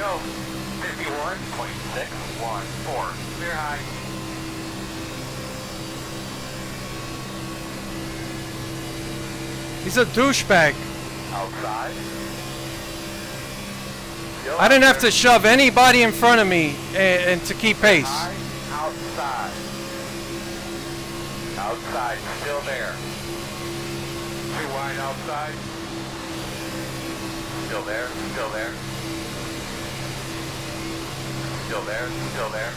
He's a douchebag. Outside. Still I didn't out have to shove anybody in front of me and to keep pace. High, outside. Outside, still there. Too wide outside. Still there, still there. Still there, still there.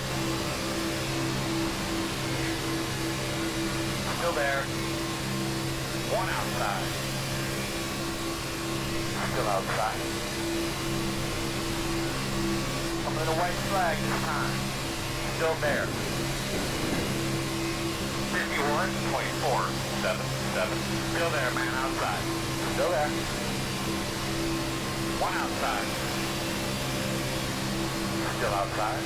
Still there. One outside. Still outside. I'm in a white flag this time. Still there. 51, 24, 7, 7. Still there, man, outside. Still there. One outside. Still outside.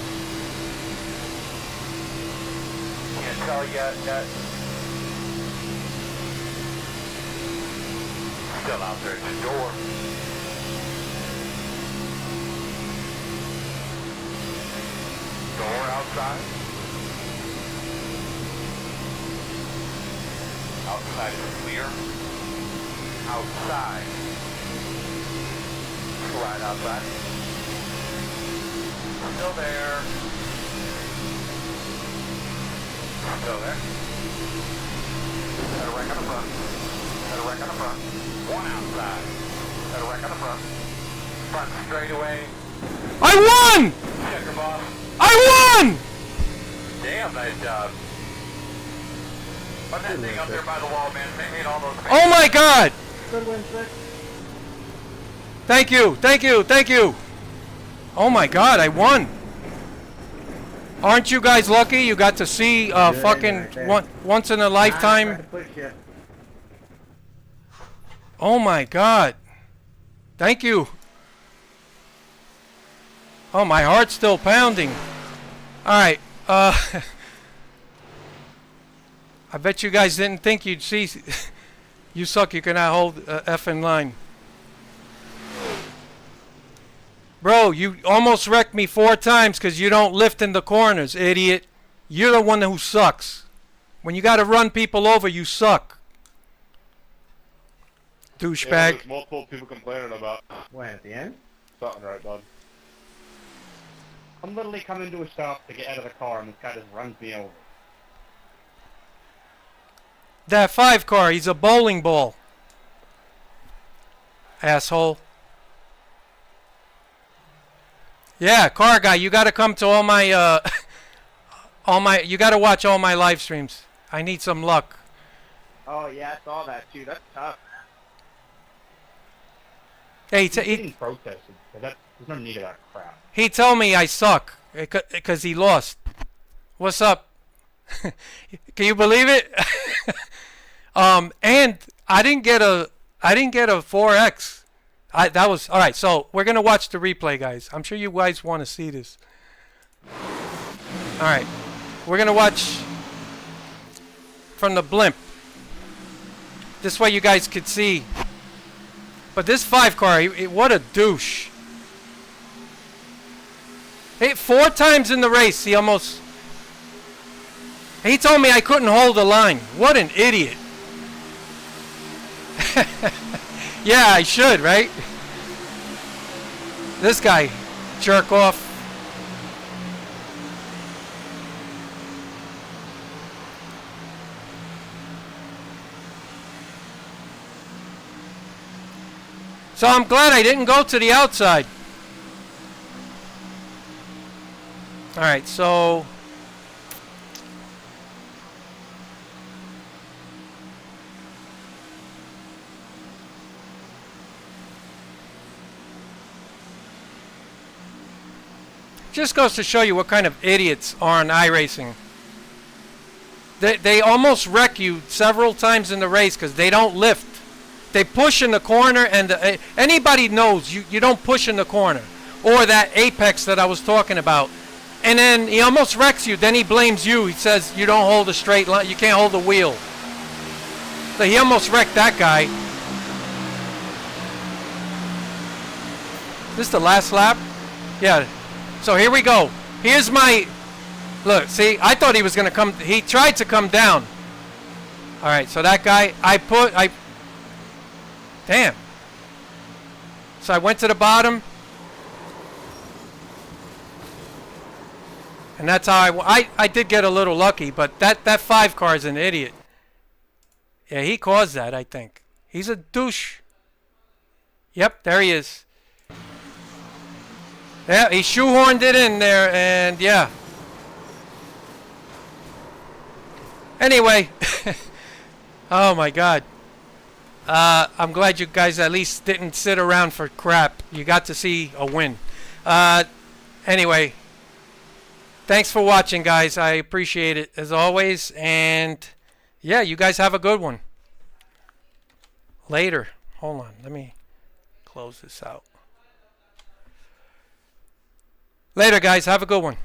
Can't tell yet. Still out there at the door. Door outside. Outside is clear. Outside. Right outside. Still there. Still there. Had a wreck on the front. Had a wreck on the front. One outside. Had a wreck on the front. Front straightaway. I won! Checker boss. I won! Damn, nice job. Put that thing up there by the wall, man. They made all those. Oh my God! Good win, Six. Thank you, thank you, thank you. Oh my God, I won. Aren't you guys lucky? You got to see fucking once in a lifetime. Oh my God. Thank you. Oh, my heart's still pounding. All right. I bet you guys didn't think you'd see. You suck. You cannot hold F in line. Bro, you almost wrecked me 4 times because you don't lift in the corners, idiot. You're the one who sucks. When you got to run people over, you suck. Douchebag. Yeah, there's multiple people complaining about When, at the end? something, right, bud? I'm literally coming to a stop to get out of the car and this guy just runs me over. That 5 car, he's a bowling ball. Asshole. Yeah, car guy, you gotta come to all my, you gotta watch all my live streams. I need some luck. Oh yeah, I saw that too. That's tough. Hey, He's getting protested, but there's no need of that crap. he told me I suck because he lost. What's up? Can you believe it? And I didn't get a 4X. That was all right. So we're gonna watch the replay, guys. I'm sure you guys want to see this. All right, we're gonna watch from the blimp. This way you guys could see. But this 5 car, what a douche. Hey, 4 times in the race, he almost. He told me I couldn't hold the line. What an idiot. Yeah, I should, right? This guy, jerk off. So I'm glad I didn't go to the outside. All right, so just goes to show you what kind of idiots are on iRacing. They almost wreck you several times in the race because they don't lift. They push in the corner, and anybody knows you don't push in the corner. Or that apex that I was talking about. And then he almost wrecks you. Then he blames you. He says you don't hold a straight line. You can't hold the wheel. So he almost wrecked that guy. Is this the last lap? Yeah. So here we go. Here's my... Look, see, I thought he was going to come... He tried to come down. All right, so that guy, Damn. So I went to the bottom. And that's how I did get a little lucky, but that 5 car is an idiot. Yeah, he caused that, I think. He's a douche. Yep, there he is. Yeah, he shoehorned it in there, and yeah. Anyway. Oh my God. I'm glad you guys at least didn't sit around for crap. You got to see a win. Anyway. Thanks for watching, guys. I appreciate it as always. And yeah, you guys have a good one. Later. Hold on. Let me close this out. Later, guys. Have a good one.